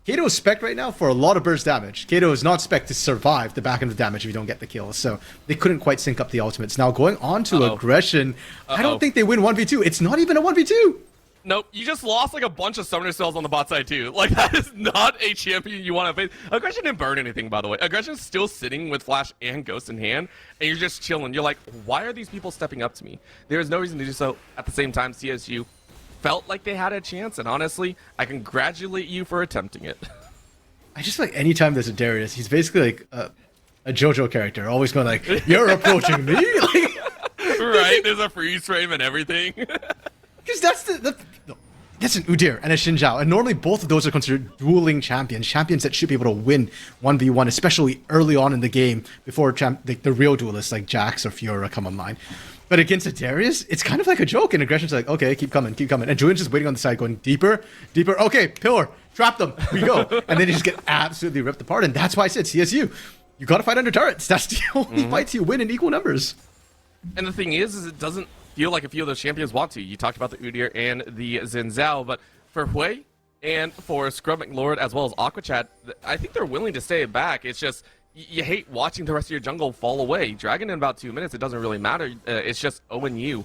is spec right now for a lot of burst damage. Kato is not spec to survive the back end of the damage if you don't get the kill. So they couldn't quite sync up the ultimates. Now going on to aggression, I don't think they win 1v2. It's not even a 1v2. Nope, you just lost like a bunch of summoner cells on the bot side too. Like, that is not a champion you want to face. Aggression didn't burn anything, by the way. Aggression's still sitting with Flash and Ghost in hand, and you're just chilling. You're like, why are these people stepping up to me? There is no reason to do so. At the same time, CSU felt like they had a chance, and honestly, I congratulate you for attempting it. I just feel like anytime there's a Darius, he's basically like a JoJo character, always going like, you're approaching me? Like, right, there's a freeze frame and everything. Because that's an Udyr and a Xin Zhao, and normally both of those are considered dueling champions that should be able to win 1v1, especially early on in the game before the real duelists like Jax or Fiora come online. But against a Darius, it's kind of like a joke, and Aggression's like, okay, keep coming, and Julian's just waiting on the side, going deeper, okay, pillar, trap them, we go, and then you just get absolutely ripped apart, and that's why I said CSU, you gotta fight under turrets. That's the only fights you win in equal numbers. And the thing is it doesn't feel like a few of those champions want to. You talked about the Udyr and the Xin Zhao, but for Hui and for Scrub McLord as well as Aquachat, I think they're willing to stay back. It's just, you hate watching the rest of your jungle fall away. Dragon in about 2 minutes, it doesn't really matter. It's just ONU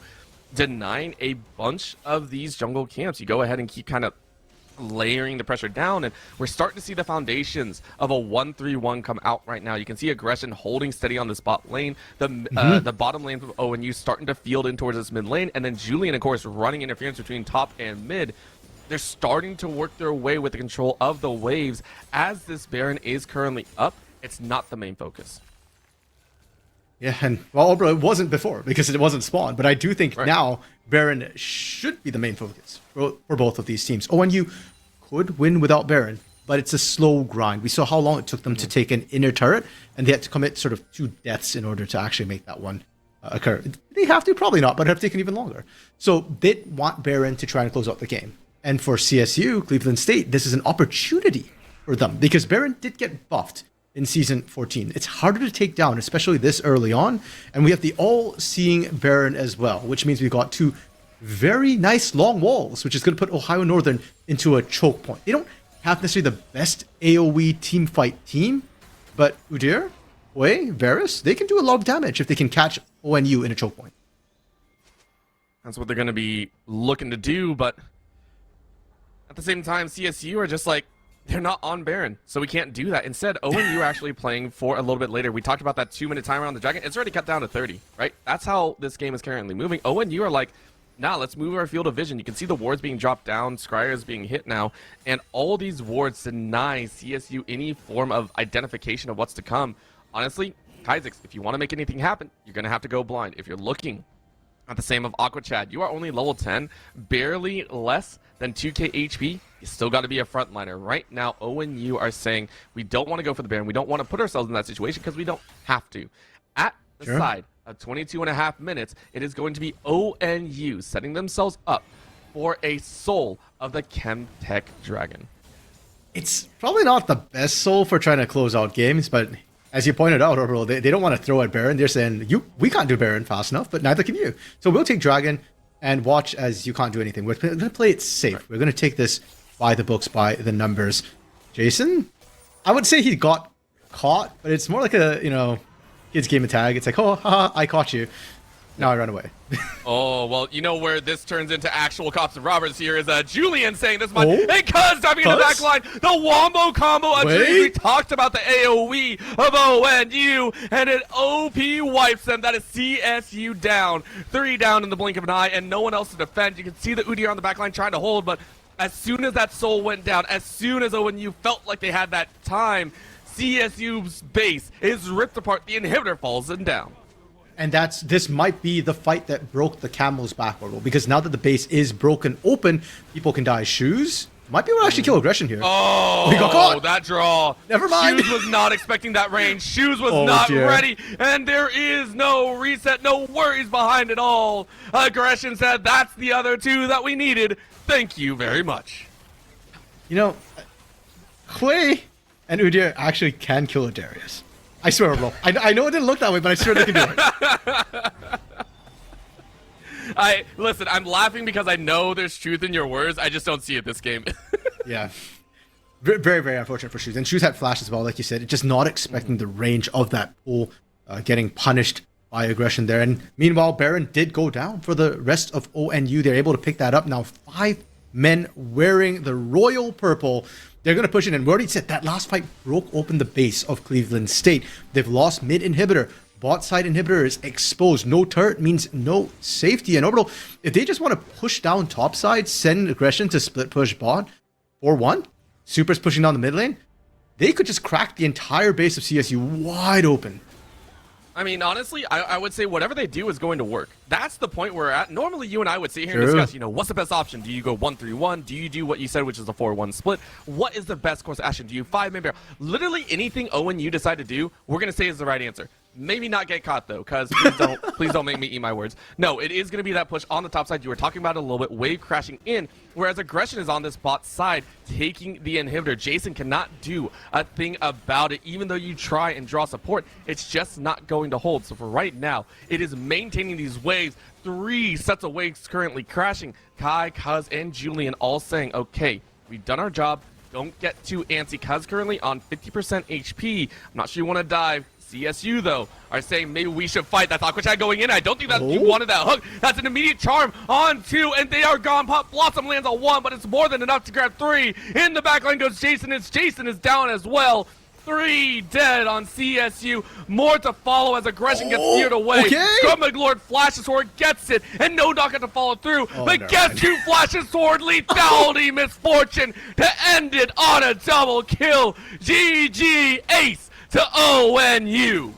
denying a bunch of these jungle camps. You go ahead and keep kind of layering the pressure down, and we're starting to see the foundations of a 1-3-1 come out right now. You can see Aggression holding steady on this bot lane, the bottom lane of ONU starting to field in towards this mid lane, and then Julian, of course, running interference between top and mid. They're starting to work their way with the control of the waves. As this Baron is currently up, it's not the main focus. Yeah, and well, it wasn't before because it wasn't spawned, but I do think Right. now Baron should be the main focus for both of these teams. ONU could win without Baron, but it's a slow grind. We saw how long it took them to take an inner turret, and they had to commit sort of 2 deaths in order to actually make that one occur. They have to, probably not, but it have taken even longer. So they want Baron to try and close out the game. And for CSU, Cleveland State, this is an opportunity for them because Baron did get buffed in Season 14. It's harder to take down, especially this early on. And we have the all-seeing Baron as well, which means we've got 2 very nice long walls, which is going to put Ohio Northern into a choke point. They don't have necessarily the best AoE team fight team, but Udyr, Hwei, Varus, they can do a lot of damage if they can catch ONU in a choke point. That's what they're going to be looking to do, but at the same time, CSU are just like, they're not on Baron, so we can't do that. Instead, ONU are actually playing for a little bit later. We talked about that 2-minute timer on the Dragon. It's already cut down to 30, right? That's how this game is currently moving. ONU are like, nah, let's move our field of vision. You can see the wards being dropped down, Scryer is being hit now, and all these wards deny CSU any form of identification of what's to come. Honestly, Kha'Zix, if you want to make anything happen, you're going to have to go blind. If you're looking at the same of Aqua Chad, you are only level 10, barely less than 2k HP. You still got to be a frontliner. Right now, ONU are saying we don't want to go for the Baron. We don't want to put ourselves in that situation because we don't have to. At the side of 22.5 minutes, it is going to be ONU setting themselves up for a soul of the Chemtech Dragon. It's probably not the best soul for trying to close out games, but as you pointed out, Orbital, they don't want to throw at Baron. They're saying, we can't do Baron fast enough, but neither can you. So we'll take Dragon and watch as you can't do anything. We're going to play it safe. Right. We're going to take this by the books, by the numbers. Jason, I would say he got caught, but it's more like a, kid's game of tag. It's like, oh, haha, I caught you. Now I run away. Oh, well, you know where this turns into actual cops and robbers here is Julian saying this much. Hey, Cuz diving in the back line. The wombo combo. We talked about the AoE of ONU, and it OP wipes them. That is CSU down. 3 down in the blink of an eye, and no one else to defend. You can see the Udyr on the back line trying to hold, but as soon as that soul went down, as soon as ONU felt like they had that time, CSU's base is ripped apart. The inhibitor falls down. And this might be the fight that broke the camel's back, Orbital, because now that the base is broken open, people can die. Shoes might be able to actually kill aggression here. Oh, he got caught. That draw. Never mind. Shoes was not expecting that range. Shoes was not ready, and there is no reset, no worries behind it all. Aggression said that's the other 2 that we needed. Thank you very much. Hwei and Udyr actually can kill a Darius. I swear, bro. I know it didn't look that way, but I swear they can do it. Listen, I'm laughing because I know there's truth in your words. I just don't see it this game. Yeah. Very, very unfortunate for Shoes. And Shoes had flash as well, like you said. Just not expecting the range of that pull, getting punished by aggression there. And meanwhile, Baron did go down for the rest of ONU. They're able to pick that up. Now 5 men wearing the royal purple. They're going to push it in. We already said that last fight broke open the base of Cleveland State. They've lost mid inhibitor. Bot side inhibitor is exposed. No turret means no safety. And Orbital, if they just want to push down top side, send aggression to split push bot 4-1, Super's pushing down the mid lane, they could just crack the entire base of CSU wide open. I mean, honestly, I would say whatever they do is going to work. That's the point we're at. Normally, you and I would sit here and discuss, what's the best option? Do you go 1-3-1? Do you do what you said, which is a 4-1 split? What is the best course of action? Do you 5-man barrel? Literally anything ONU decide to do, we're going to say is the right answer. Maybe not get caught, though, because please don't make me eat my words. No, it is going to be that push on the top side. You were talking about it a little bit, wave crashing in, whereas aggression is on this bot side, taking the inhibitor. Jason cannot do a thing about it. Even though you try and draw support, it's just not going to hold. So for right now, it is maintaining these waves. 3 sets of waves currently crashing. Kai, Cuz, and Julian all saying, okay, we've done our job. Don't get too antsy. Cuz currently on 50% HP. I'm not sure you want to dive. CSU, though, are saying maybe we should fight. That's Aqua Chad going in. I don't think that you wanted that hook. That's an immediate charm on 2, and they are gone. Pop Blossom lands on 1, but it's more than enough to grab 3. In the back line goes Jason. Jason is down as well. 3 dead on CSU. More to follow as aggression gets steered away. Okay. Scrum McLord flashes sword, gets it, and no dog got to follow through. But guess who flashes sword? Lethality misfortune to end it on a double kill. GG Ace to ONU. You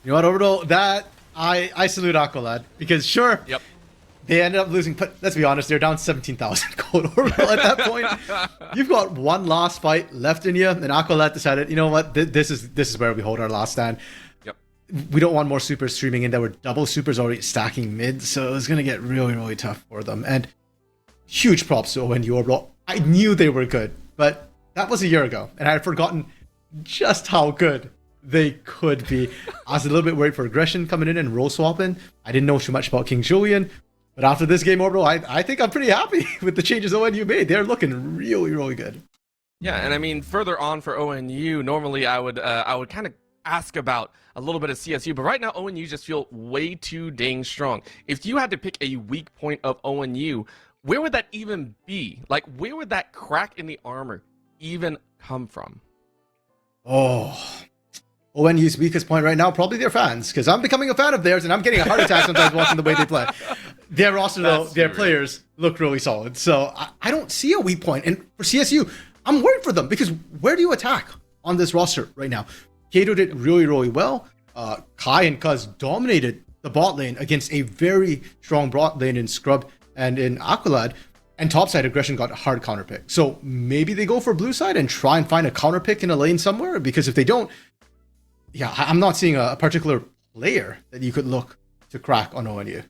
know what, Orbital? That I salute Aqualad because sure. Yep. They ended up losing, but let's be honest, they're down 17,000 gold Orbital at that point. You've got one last fight left in you, and Aqualad decided, you know what, this is where we hold our last stand. Yep. We don't want more supers streaming in. There were double supers already stacking mid, so it was going to get really, really tough for them. And huge props to ONU Orbital. I knew they were good, but that was a year ago, and I had forgotten just how good they could be. I was a little bit worried for aggression coming in and role swapping. I didn't know too much about King Julian. But after this game, Orbital, I think I'm pretty happy with the changes ONU made. They're looking really, really good. Yeah, and I mean, further on for ONU, normally I would kind of ask about a little bit of CSU, but right now ONU just feel way too dang strong. If you had to pick a weak point of ONU, where would that even be? Like, where would that crack in the armor even come from? Oh, ONU's weakest point right now, probably their fans, because I'm becoming a fan of theirs, and I'm getting a heart attack sometimes watching the way they play. Their roster, though, their players look really solid. So I don't see a weak point. And for CSU, I'm worried for them, because where do you attack on this roster right now? Kato did really, really well. Kai and Cuz dominated the bot lane against a very strong bot lane in Scrub and in Aqualad. And topside aggression got a hard counterpick. So maybe they go for blue side and try and find a counterpick in a lane somewhere, because if they don't, yeah, I'm not seeing a particular player that you could look to crack on ONU.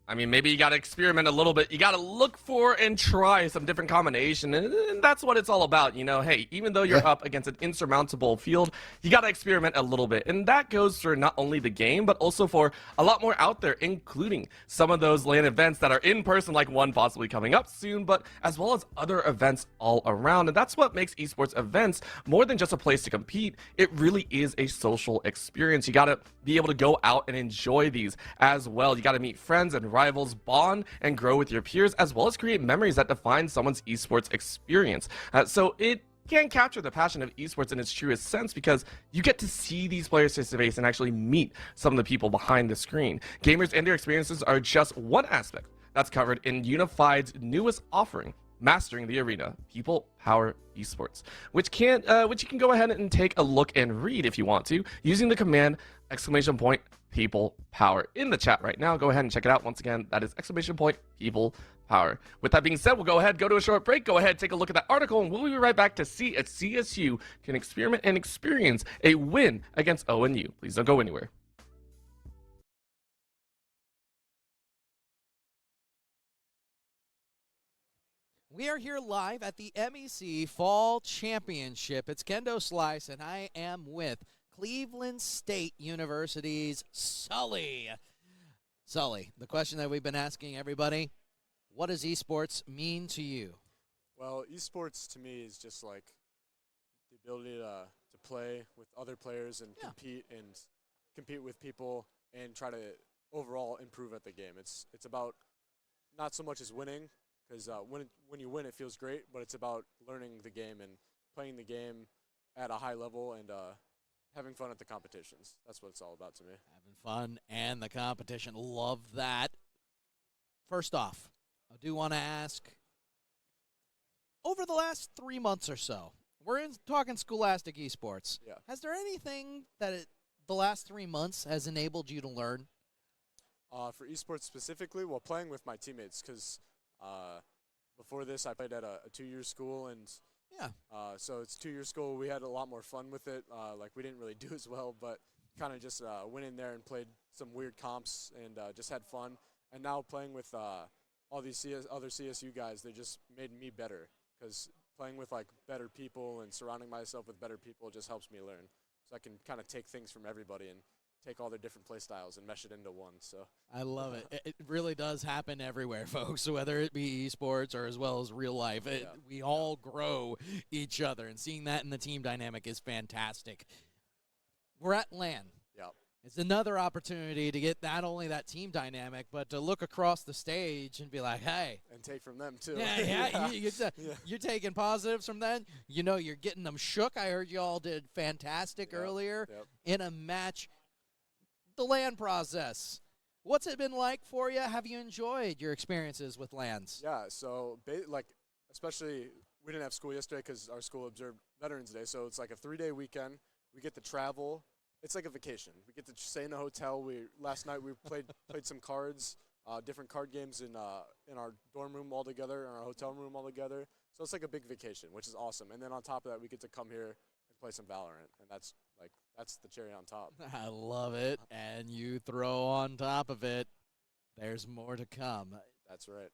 I mean, maybe you got to experiment a little bit. You got to look for and try some different combination, and that's what it's all about. You know, hey, even though you're up against an insurmountable field, you got to experiment a little bit, and that goes for not only the game, but also for a lot more out there, including some of those LAN events that are in person, like one possibly coming up soon, but as well as other events all around. And that's what makes esports events more than just a place to compete. It really is a social experience. You got to be able to go out and enjoy these as well. You got to meet friends and rivals, bond and grow with your peers, as well as create memories that define someone's esports experience. So it can capture the passion of esports in its truest sense, because you get to see these players face to face and actually meet some of the people behind the screen. Gamers and their experiences are just one aspect that's covered in Unified's newest offering, Mastering the Arena, People Power Esports, which you can go ahead and take a look and read if you want to, using the command !People Power in the chat right now. Go ahead and check it out. Once again, that is !People Power. With that being said, we'll go ahead, go to a short break, go ahead, take a look at that article, and we'll be right back to see if CSU can experiment and experience a win against ONU. Please don't go anywhere. We are here live at the MEC Fall Championship. It's Kendo Slice, and I am with Cleveland State University's Sully. Sully, the question that we've been asking everybody, what does esports mean to you? Well, esports to me is just like the ability to play with other players and compete with people and try to overall improve at the game. It's about not so much as winning, because when you win, it feels great, but it's about learning the game and playing the game at a high level and having fun at the competitions. That's what it's all about to me. Having fun and the competition. Love that. First off, I do want to ask, over the last 3 months or so, we're talking Scholastic Esports. Yeah. Has there anything that the last 3 months has enabled you to learn? For esports specifically, well, playing with my teammates, because before this, I played at a 2-year school, and so it's 2-year school. We had a lot more fun with it. Like, we didn't really do as well, but kind of just went in there and played some weird comps and just had fun. And now playing with all these other CSU guys, they just made me better, because playing with like better people and surrounding myself with better people just helps me learn. So I can kind of take things from everybody and take all their different play styles and mesh it into one. So I love it. It really does happen everywhere, folks, whether it be esports or as well as real life. We all grow each other, and seeing that in the team dynamic is fantastic. We're at LAN. Yeah. It's another opportunity to get not only that team dynamic, but to look across the stage and be like, hey. And take from them, too. You're taking positives from that. You know, you're getting them shook. I heard you all did fantastic earlier in a match. The LAN process. What's it been like for you? Have you enjoyed your experiences with LANs? Yeah, so, especially we didn't have school yesterday because our school observed Veterans Day, so it's like a 3-day weekend. We get to travel. It's like a vacation. We get to stay in a hotel. Last night we played some cards, different card games in our dorm room all together, in our hotel room all together. So it's like a big vacation, which is awesome. And then on top of that, we get to come here and play some Valorant, and that's the cherry on top. I love it. And you throw on top of it, there's more to come. That's right.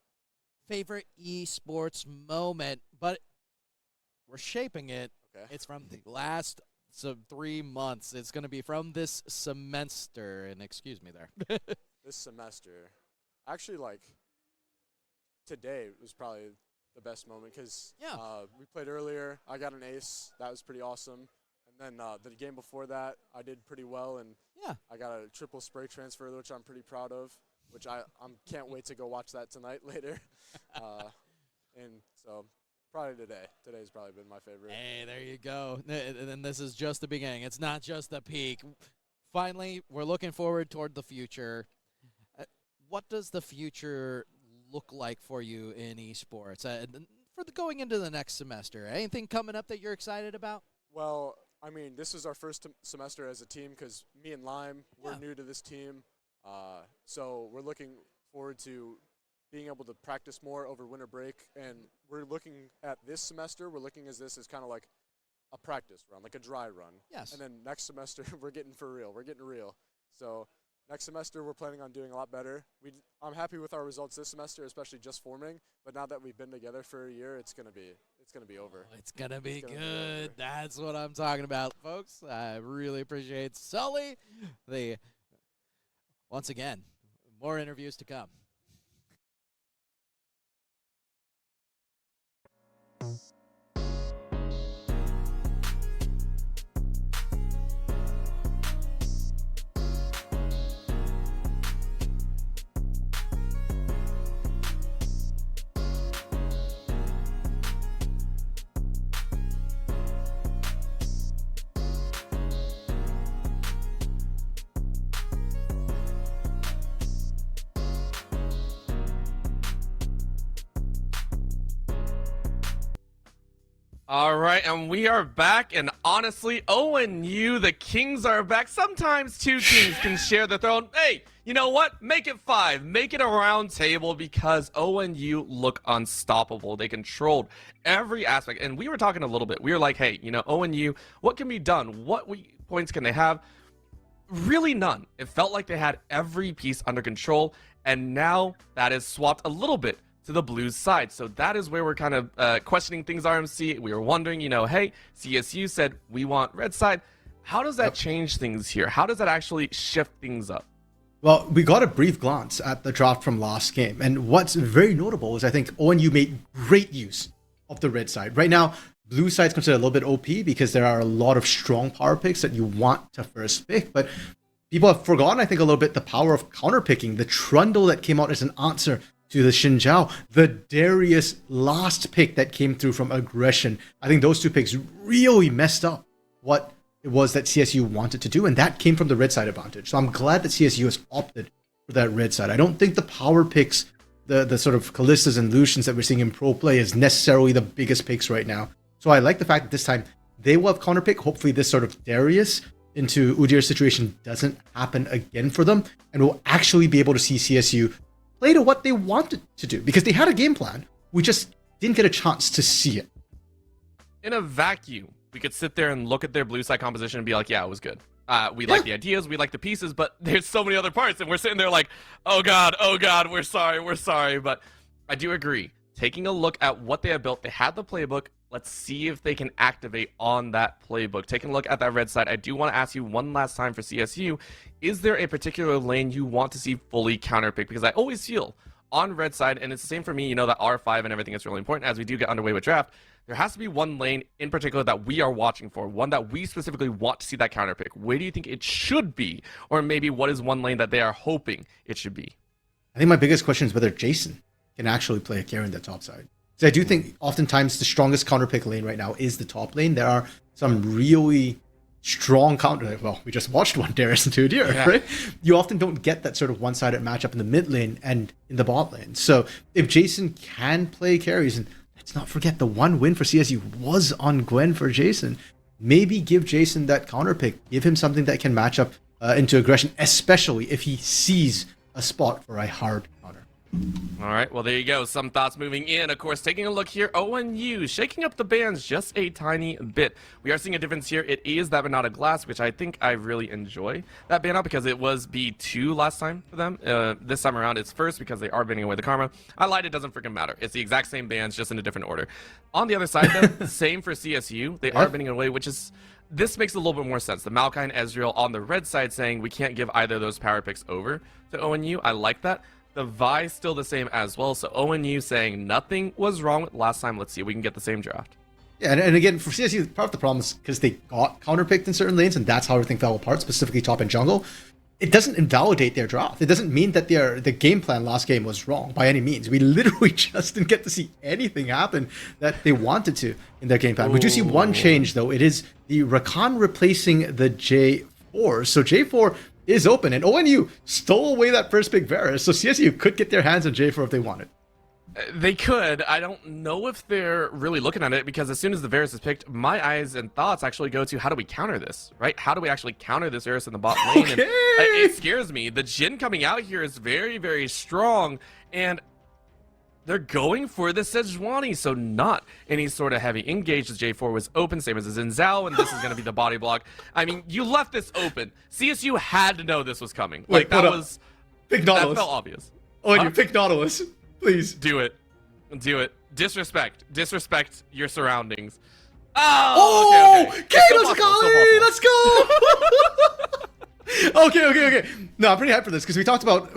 Favorite esports moment, but we're shaping it. Okay. It's from the last 3 months. It's going to be from this semester, and excuse me there. This semester, actually, today was probably the best moment because we played earlier. I got an ace. That was pretty awesome. And then the game before that, I did pretty well, and I got a triple spray transfer, which I'm pretty proud of, which I can't wait to go watch that tonight later. And so probably today. Today's probably been my favorite. Hey, there you go. And this is just the beginning. It's not just the peak. Finally, we're looking forward toward the future. What does the future look like for you in esports going into the next semester? Anything coming up that you're excited about? Well, I mean, this is our first semester as a team because me and Lime, we're new to this team. So we're looking forward to being able to practice more over winter break. And we're looking at this semester, we're looking at this as kind of like a practice run, like a dry run. Yes. And then next semester, we're getting for real. We're getting real. So next semester, we're planning on doing a lot better. I'm happy with our results this semester, especially just forming. But now that we've been together for a year, it's gonna be over. It's gonna be good. That's what I'm talking about, folks. I really appreciate Sully. Once again, more interviews to come. All right, and we are back, and honestly, ONU, the Kings are back. Sometimes two teams can share the throne. Hey, you know what? Make it 5. Make it a round table because ONU look unstoppable. They controlled every aspect, and we were talking a little bit. We were like, hey, ONU, what can be done? What points can they have? Really none. It felt like they had every piece under control, and now that is swapped a little bit to the Blues side. So that is where we're kind of questioning things, RMC. We were wondering, hey, CSU said we want red side. How does that change things here? How does that actually shift things up? Well, we got a brief glance at the draft from last game. And what's very notable is I think ONU made great use of the red side. Right now, blue side's considered a little bit OP because there are a lot of strong power picks that you want to first pick. But people have forgotten, I think, a little bit the power of counter picking. The Trundle that came out as an answer to the Xin Zhao, the Darius last pick that came through from Aggression. I think those two picks really messed up what it was that CSU wanted to do, and that came from the red side advantage. So I'm glad that CSU has opted for that red side. I don't think the power picks, the sort of Callistas and Lucians that we're seeing in pro play is necessarily the biggest picks right now. So I like the fact that this time they will have counter pick. Hopefully this sort of Darius into Udyr situation doesn't happen again for them, and we'll actually be able to see CSU play to what they wanted to do because they had a game plan. We just didn't get a chance to see it. In a vacuum, we could sit there and look at their blue side composition and be like, yeah, it was good. We like the ideas, we like the pieces, but there's so many other parts, and we're sitting there like, oh god, we're sorry. But I do agree. Taking a look at what they have built, they had the playbook. Let's see if they can activate on that playbook. Taking a look at that red side, I do want to ask you one last time for CSU, is there a particular lane you want to see fully counterpick? Because I always feel on red side, and it's the same for me, that R5 and everything is really important as we do get underway with draft. there has to be one lane in particular that we are watching for, one that we specifically want to see that counter pick. Where do you think it should be? Or maybe what is one lane that they are hoping it should be? I think my biggest question is whether Jason can actually play a carry in the top side. So I do think oftentimes the strongest counter pick lane right now is the top lane. There are some really strong counter. Well, we just watched one, Darius and Tudir, right? You often don't get that sort of one-sided matchup in the mid lane and in the bot lane. So if Jason can play carries, and let's not forget the one win for CSU was on Gwen for Jason, maybe give Jason that counter pick, give him something that can match up into aggression, especially if he sees a spot for a hard counter. All right, well, there you go. Some thoughts moving in. Of course, taking a look here, ONU shaking up the bans just a tiny bit. We are seeing a difference here. It is that Banana Glass, which I think I really enjoy that ban out because it was B2 last time for them. This time around, it's first because they are banning away the Karma. I lied, it doesn't freaking matter. It's the exact same bans, just in a different order. On the other side, though, same for CSU. They are banning away, which is... This makes a little bit more sense. The Maokai and Ezreal on the red side saying we can't give either of those power picks over to ONU. I like that. The Vi still the same as well. So ONU saying nothing was wrong with last time. Let's see if we can get the same draft. Yeah, and again, for CSU, part of the problem is because they got counterpicked in certain lanes, and that's how everything fell apart, specifically top and jungle. It doesn't invalidate their draft. It doesn't mean that the game plan last game was wrong by any means. We literally just didn't get to see anything happen that they wanted to in their game plan. Ooh. We do see one change, though. It is the Rakan replacing the J4. So J4 is open, and ONU stole away that first pick Varus, so CSU could get their hands on J4 if they wanted. They could. I don't know if they're really looking at it, because as soon as the Varus is picked, my eyes and thoughts actually go to how do we counter this, right? How do we actually counter this Varus in the bot lane? Okay. And it scares me. The Jhin coming out here is very, very strong, and they're going for the Sejuani, so not any sort of heavy engage. The J4 was open, same as the Xin Zhao, and this is going to be the body block. I mean, you left this open. CSU had to know this was coming. Wait, like, that was... Pick Nautilus. That felt obvious. ONU, pick Nautilus. Please. Do it. Do it. Disrespect. Disrespect your surroundings. Oh, okay. Kato's Akali! Let's go! Okay. No, I'm pretty hyped for this because we talked about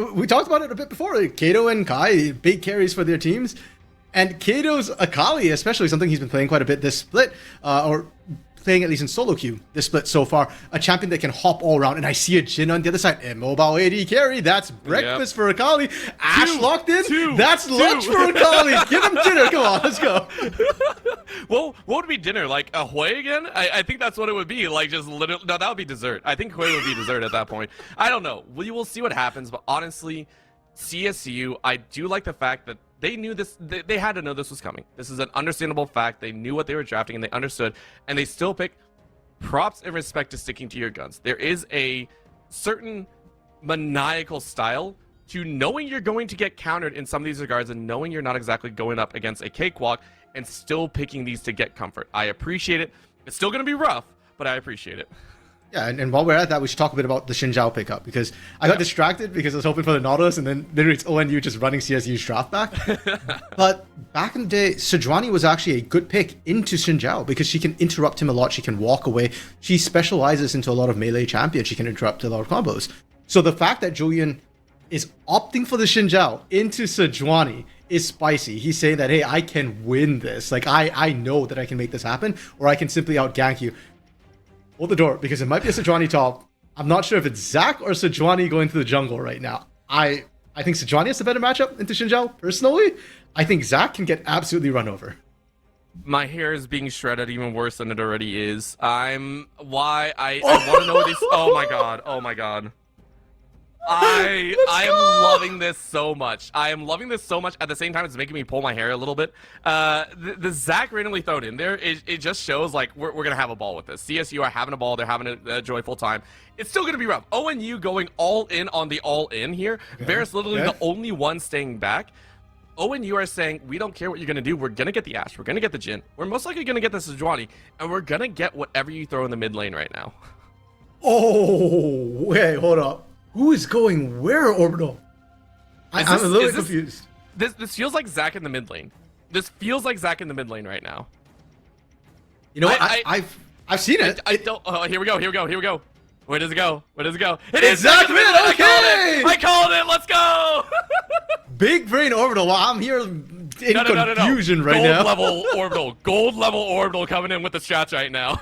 it a bit before. Kato and Kai, big carries for their teams. And Kato's Akali, especially something he's been playing quite a bit this split, or playing at least in solo queue this split so far, a champion that can hop all around. And I see a Jhin on the other side. Immobile AD carry. That's breakfast for Akali. Ash locked in. That's lunch for Akali. Give him dinner. Come on, let's go. Well, what would be dinner? Like a Hui again? I think that's what it would be. Like just literally. No, that would be dessert. I think Hui would be dessert at that point. I don't know. We will see what happens. But honestly, CSU, I do like the fact that they knew this. They had to know this was coming. This is an understandable fact. They knew what they were drafting and they understood. And they still pick. Props and respect to sticking to your guns. There is a certain maniacal style to knowing you're going to get countered in some of these regards and knowing you're not exactly going up against a cakewalk and still picking these to get comfort. I appreciate it. It's still going to be rough, but I appreciate it. Yeah, and while we're at that, we should talk a bit about the Xin Zhao pickup, because I got distracted because I was hoping for the Nautilus, and then literally it's ONU just running CSU's draft back. But back in the day, Sejuani was actually a good pick into Xin Zhao because she can interrupt him a lot. She can walk away. She specializes into a lot of melee champions. She can interrupt a lot of combos. So the fact that Julian is opting for the Xin Zhao into Sejuani is spicy. He's saying that, hey, I can win this. Like, I know that I can make this happen, or I can simply out-gank you. Hold the door, because it might be a Sejuani top. I'm not sure if it's Zach or Sejuani going to the jungle right now. I think Sejuani has a better matchup into Xin Zhao, personally. I think Zach can get absolutely run over. My hair is being shredded even worse than it already is. I want to know these. Oh my god. I am loving this so much. I am loving this so much. At the same time, it's making me pull my hair a little bit. The Zach randomly thrown in there, it just shows like we're going to have a ball with this. CSU are having a ball. They're having a joyful time. It's still going to be rough. ONU going all in on the all in here. Okay. Varus literally the only one staying back. ONU are saying, we don't care what you're going to do. We're going to get the Ashe. We're going to get the Jhin. We're most likely going to get the Sejuani. And we're going to get whatever you throw in the mid lane right now. Oh, wait, hold up. Who is going where, Orbital? I'm a little confused. This feels like Zach in the mid lane. This feels like Zach in the mid lane right now. You know what? I've seen it. I don't. Oh, here we go. Where does it go? It is Zach mid. Okay. I called it. Let's go. Big brain Orbital. While I'm here in confusion right gold now. Level orbital. Gold level orbital coming in with the strats right now.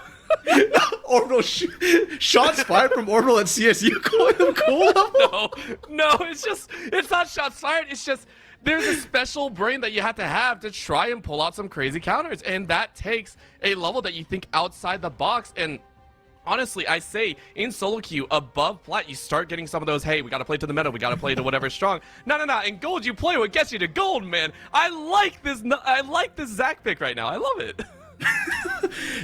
Orbital shots fired from Orbital at CSU calling them gold level? No, it's not shots fired. It's just there's a special brain that you have to try and pull out some crazy counters, and that takes a level that you think outside the box. And honestly, I say in solo queue above plat, you start getting some of those. Hey, we gotta play to the meta. We gotta play to whatever's strong. No. In gold, you play what gets you to gold, man. I like this. I like this Zach pick right now. I love it.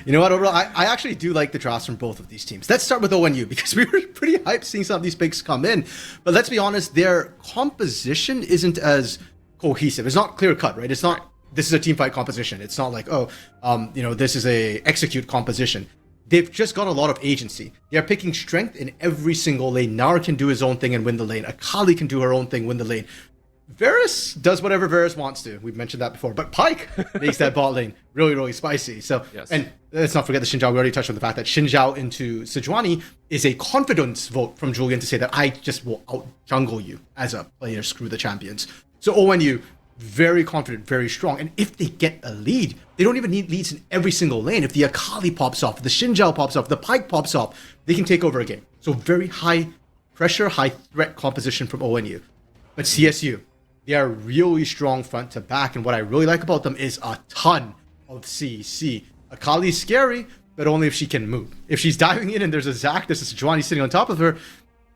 You know what, overall, I actually do like the drafts from both of these teams. Let's start with ONU, because we were pretty hyped seeing some of these picks come in. But let's be honest, their composition isn't as cohesive. It's not clear cut, right? It's not, this is a team fight composition. It's not like, this is a execute composition. They've just got a lot of agency. They're picking strength in every single lane. Nar can do his own thing and win the lane. Akali can do her own thing, win the lane. Varus does whatever Varus wants to. We've mentioned that before. But Pyke makes that bot lane really, really spicy. So, yes. And let's not forget the Xin Zhao. We already touched on the fact that Xin Zhao into Sejuani is a confidence vote from Julian to say that I just will out-jungle you as a player, screw the champions. So ONU, very confident, very strong. And if they get a lead, they don't even need leads in every single lane. If the Akali pops off, the Xin Zhao pops off, the Pyke pops off, they can take over a game. So very high pressure, high threat composition from ONU. But CSU, they are really strong front to back, and what I really like about them is a ton of CC. Akali's scary, but only if she can move. If she's diving in and there's a Zac, there's a Sejuani sitting on top of her,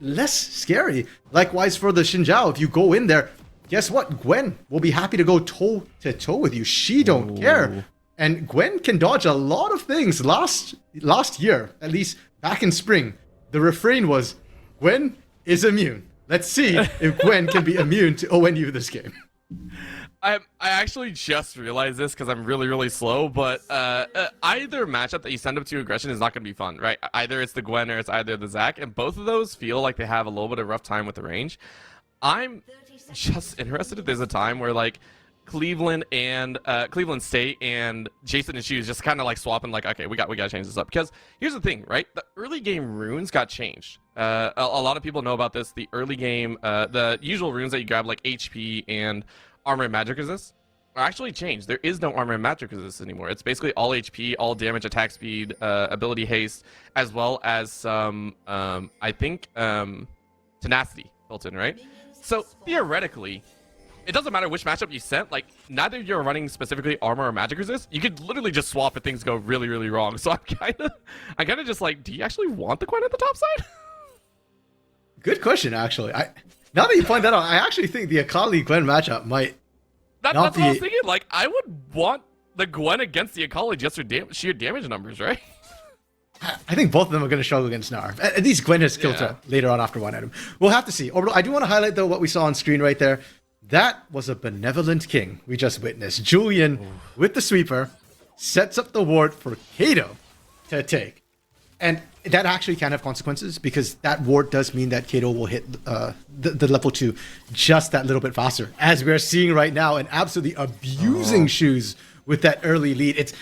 less scary. Likewise for the Xin Zhao, if you go in there, guess what? Gwen will be happy to go toe-to-toe with you. She don't care. And Gwen can dodge a lot of things. Last year, at least back in spring, the refrain was, Gwen is immune. Let's see if Gwen can be immune to ONU this game. I actually just realized this because I'm really, really slow, but either matchup that you send up to aggression is not going to be fun, right? Either it's the Gwen or it's either the Zac, and both of those feel like they have a little bit of rough time with the range. I'm just interested if there's a time where, like, Cleveland State and Jason and Shoes just kind of like swapping, like, okay, we got to change this up. Because here's the thing, right? The early game runes got changed. A lot of people know about this. The early game, the usual runes that you grab, like HP and armor and magic resist, are actually changed. There is no armor and magic resist anymore. It's basically all HP, all damage, attack speed, ability haste, as well as some, I think, tenacity built in, right? So theoretically, it doesn't matter which matchup you sent, like, neither you're running specifically armor or magic resist. You could literally just swap if things go really, really wrong. So I'm kind of just like, do you actually want the Gwen at the top side? Good question, actually. Now that you point that out, I actually think the Akali-Gwen matchup might that's what I was thinking. Like, I would want the Gwen against the Akali just for sheer damage numbers, right? I think both of them are going to struggle against Gnar. At least Gwen has skill to later on after one item. We'll have to see. Orbital, I do want to highlight, though, what we saw on screen right there. That was a benevolent king we just witnessed. Julian, with the sweeper, sets up the ward for Kato to take. And that actually can have consequences, because that ward does mean that Kato will hit the level 2 just that little bit faster, as we're seeing right now, and absolutely abusing Shoes with that early lead.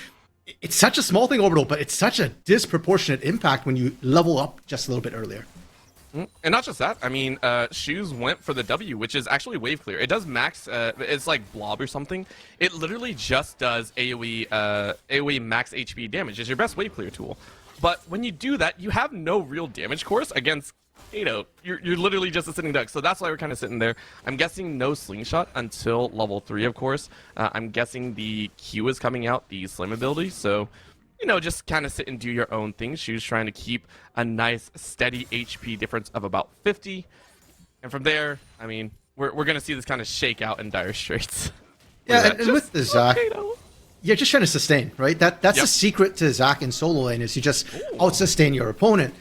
It's such a small thing, Orbital, but it's such a disproportionate impact when you level up just a little bit earlier. And not just that, I mean, Shoes went for the W, which is actually wave clear. It does max, it's like blob or something. It literally just does AoE max HP damage. It's your best wave clear tool. But when you do that, you have no real damage course against Kato. You're literally just a sitting duck. So that's why we're kind of sitting there. I'm guessing no slingshot until level 3, of course. I'm guessing the Q is coming out, the slam ability. So, you know, just kind of sit and do your own thing. Shoes trying to keep a nice, steady HP difference of about 50. And from there, I mean, we're going to see this kind of shake out in dire straits. Yeah, and with the Zac, you're just trying to sustain, right? That's the secret to Zac in solo lane, is you just out-sustain your opponent.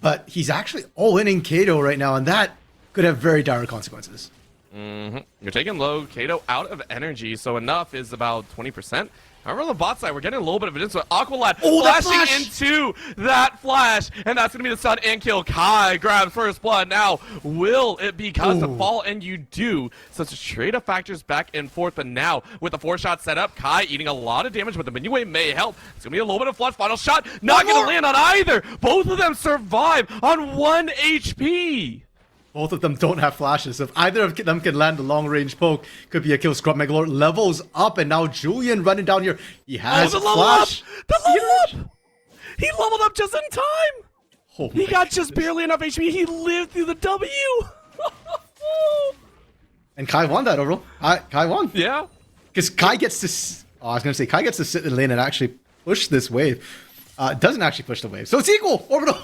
But he's actually all-inning Kato right now, and that could have very dire consequences. You're taking low. Kato out of energy, so enough is about 20%. However, on the bot side, we're getting a little bit of a distance. Aqualad flashing into that flash, and that's going to be the stun and kill. Kai grabs first blood. Now, will it be cause to fall? And you do. So it's a trade of factors back and forth, but now, with the 4-shot setup, Kai eating a lot of damage, but the Minuet may help. It's going to be a little bit of flush. Final shot, not going to land on either. Both of them survive on 1 HP. Both of them don't have flashes. So if either of them can land a long-range poke, could be a kill. Scrub Megalord levels up, and now Julian running down here. He has the a level flash. up! The level up! He leveled up just in time! Oh He my got just goodness. barely enough HP. He lived through the W! And Kai won that overall. Kai won. Yeah. Because Kai gets to... I was going to say, Kai gets to sit in lane and actually push this wave. Doesn't actually push the wave. So it's equal! Orbital!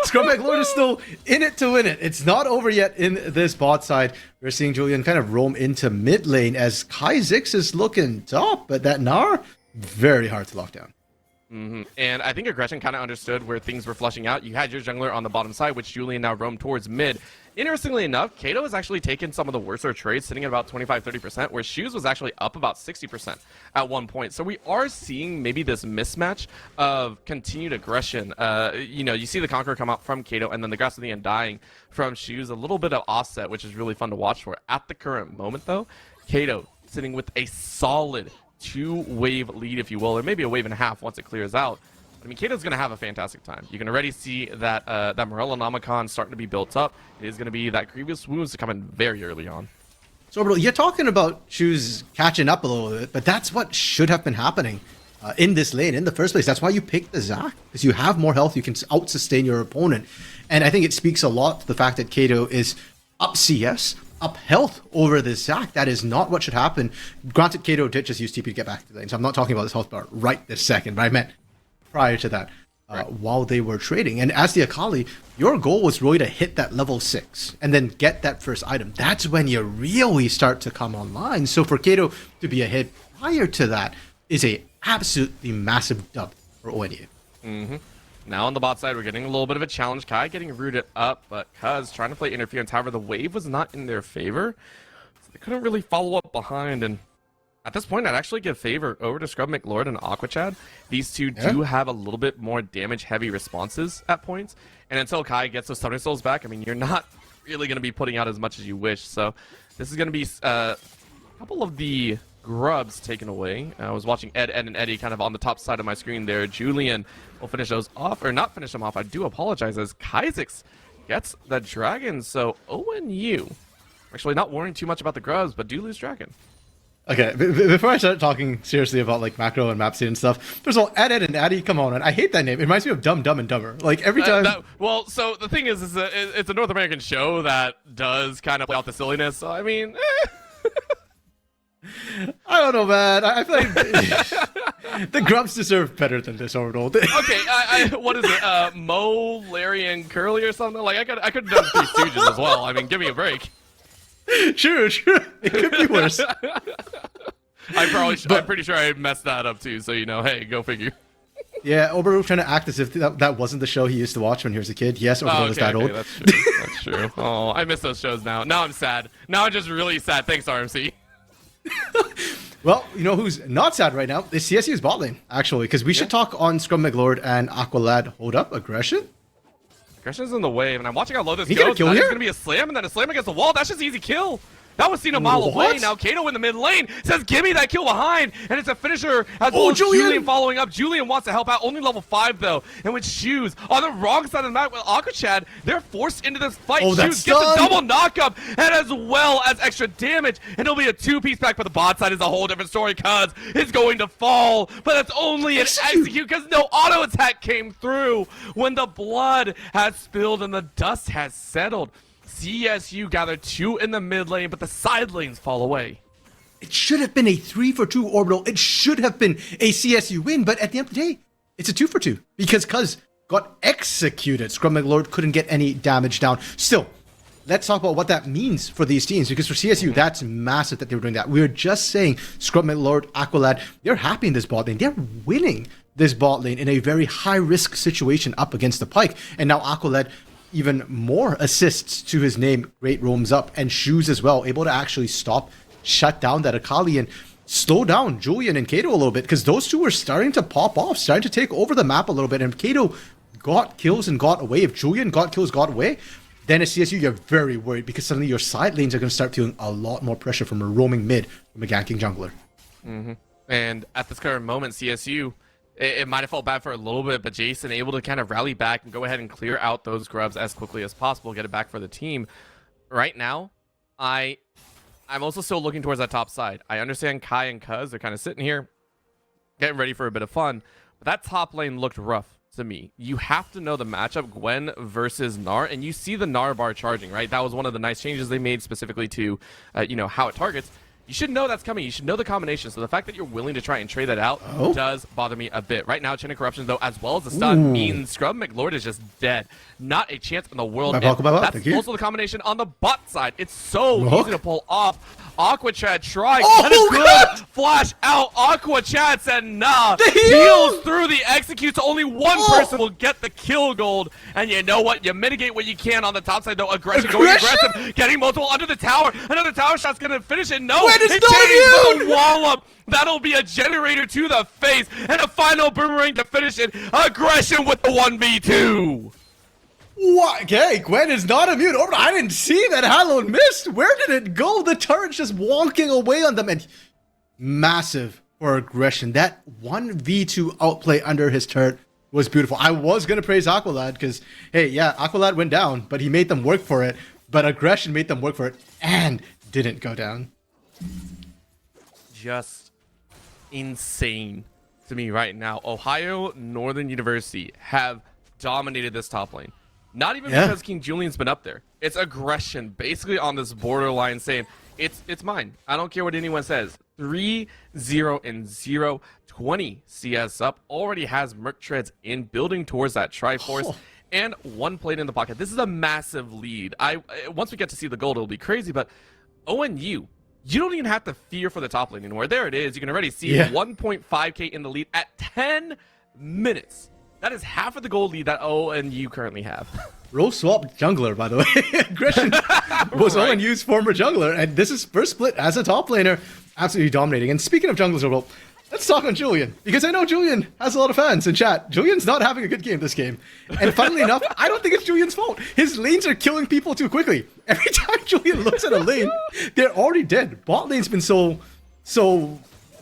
Scrum Lord is still in it to win it. It's not over yet in this bot side. We're seeing Julian kind of roam into mid lane as Kai Zix is looking top, but that Gnar, very hard to lock down. And I think Aggression kind of understood where things were flushing out. You had your jungler on the bottom side, which Julian now roamed towards mid. Interestingly enough, Kato has actually taken some of the worser trades, sitting at about 25-30%, where Shoes was actually up about 60% at one point. So we are seeing maybe this mismatch of continued aggression. You know, you see the Conqueror come out from Kato, and then the Grass of the End dying from Shoes. A little bit of offset, which is really fun to watch for. At the current moment, though, Kato sitting with a solid 2-wave lead, if you will, or maybe a wave and a half once it clears out. I mean, Kato's going to have a fantastic time. You can already see that that Morellonomicon starting to be built up. It is going to be that Grievous Wounds coming very early on. So, bro, you're talking about Shoes catching up a little bit, but that's what should have been happening in this lane in the first place. That's why you picked the Zac, because you have more health, you can out-sustain your opponent. And I think it speaks a lot to the fact that Kato is up CS, up health over the Zac. That is not what should happen. Granted, Kato did just use TP to get back to the lane, so I'm not talking about this health bar right this second, but I meant prior to that, while they were trading. And as the Akali, your goal was really to hit that level 6 and then get that first item. That's when you really start to come online. So for Kato to be ahead prior to that is a absolutely massive dub for ONU. Now on the bot side, we're getting a little bit of a challenge. Kai getting rooted up, but Cuz trying to play interference. However, the wave was not in their favor, so they couldn't really follow up behind. And at this point, I'd actually give favor over to Scrub McLord and Aquachad. These two do have a little bit more damage-heavy responses at points. And until Kai gets those Summoning Souls back, I mean, you're not really going to be putting out as much as you wish. So this is going to be a couple of the grubs taken away. I was watching Ed, and Eddie kind of on the top side of my screen there. Julian will finish those off, or not finish them off. I do apologize, as Kaizix gets the dragon. So ONU, actually not worrying too much about the grubs, but do lose dragon. Okay, before I start talking seriously about like macro and map seed and stuff, first of all, Ed and Addy, come on, I hate that name. It reminds me of Dumb, Dumb, and Dumber. Like every time. Well, so the thing is it's a North American show that does kind of play out the silliness. So I mean, I don't know, man. I feel like the grubs deserve better than this Orbital. Okay, what is it? Mo, Larry, and Curly or something? Like I could have done Three Stooges as well. I mean, give me a break. True. It could be worse. I'm pretty sure I messed that up too. So you know, hey, go figure. Yeah, Orbital trying to act as if that wasn't the show he used to watch when he was a kid. Yes, Orbital is that old. That's true. That's true. Oh, I miss those shows now. Now I'm sad. Now I'm just really sad. Thanks, RMC. Well, you know who's not sad right now? It's CSU's bot lane, actually, because we should talk on Scrum McLord and Aqualad. Hold up, aggression? Aggression's in the wave, and I'm watching how low this He goes. gonna kill That's here? going to be a slam, and then a slam against the wall. That's just easy kill. That was seen a mile away. Now Kato in the mid lane says, give me that kill behind. And it's a finisher as well as Julian following up. Julian wants to help out. Only level 5, though. And with Shoes on the wrong side of the map with Aquachad, they're forced into this fight. Shoes gets a double knockup and as well as extra damage. And it'll be a 2-piece back, but the bot side is a whole different story because it's going to fall. But that's only an execute because no auto attack came through when the blood has spilled and the dust has settled. CSU gather 2 in the mid lane, but the side lanes fall away. It should have been a 3-for-2 Orbital. It should have been a CSU win, but at the end of the day, it's a 2-for-2 because Cuz got executed. Scrum McLord couldn't get any damage down. Still, let's talk about what that means for these teams because for CSU, that's massive that they were doing that. We were just saying Scrum McLord, Aqualad, they're happy in this bot lane. They're winning this bot lane in a very high-risk situation up against the Pike. And now Aqualad, even more assists to his name, great roams up, and Shoes as well, able to actually shut down that Akali and slow down Julian and Kato a little bit, because those two were starting to pop off, starting to take over the map a little bit, and Kato got kills and got away. If Julian got kills, got away, then at CSU, you're very worried, because suddenly your side lanes are going to start feeling a lot more pressure from a roaming mid, from a ganking jungler. And at this current moment, CSU it might have felt bad for a little bit, but Jason able to kind of rally back and go ahead and clear out those grubs as quickly as possible, get it back for the team. Right now, I'm also still looking towards that top side. I understand Kai and Cuz are kind of sitting here, getting ready for a bit of fun, but that top lane looked rough to me. You have to know the matchup, Gwen versus Gnar, and you see the Gnar bar charging, right? That was one of the nice changes they made specifically to, how it targets. You should know that's coming. You should know the combination. So the fact that you're willing to try and trade that out does bother me a bit. Right now, Chain of Corruption, though, as well as the stun, means Scrub McLord is just dead. Not a chance in the world. And that's also the combination on the bot side. It's so easy to pull off. Aqua Chad trying, and a good flash out. Aqua Chad said nah. Heals through the executes. Only one person will get the kill gold. And you know what? You mitigate what you can on the top side, though. Aggression going aggressive. Getting multiple under the tower. Another tower shot's going to finish it. No, it's changed the wallop. That'll be a generator to the face. And a final boomerang to finish it. Aggression with the 1v2. What? Okay, Gwen is not immune. Oh, I didn't see that Hallowed missed. Where did it go? The turret's just walking away on them. And massive for aggression. That 1v2 outplay under his turret was beautiful. I was going to praise Aqualad because, hey, yeah, Aqualad went down, but he made them work for it. But aggression made them work for it and didn't go down. Just insane to me right now. Ohio Northern University have dominated this top lane. Not even because King Julian's been up there. It's aggression, basically on this borderline saying, it's mine. I don't care what anyone says. 3-0-0, 20 CS up. Already has Merc Treads in, building towards that Triforce. And one plate in the pocket. This is a massive lead. Once we get to see the gold, it'll be crazy. But ONU, you don't even have to fear for the top lane anymore. There it is. You can already see 1.5k in the lead at 10 minutes. That is half of the gold lead that ONU currently have. Role swap jungler, by the way. Aggression was ONU's former jungler, and this is first split as a top laner, absolutely dominating. And speaking of junglers, well, let's talk on Julian, because I know Julian has a lot of fans in chat. Julian's not having a good game this game. And funnily enough, I don't think it's Julian's fault. His lanes are killing people too quickly. Every time Julian looks at a lane, they're already dead. Bot lane's been so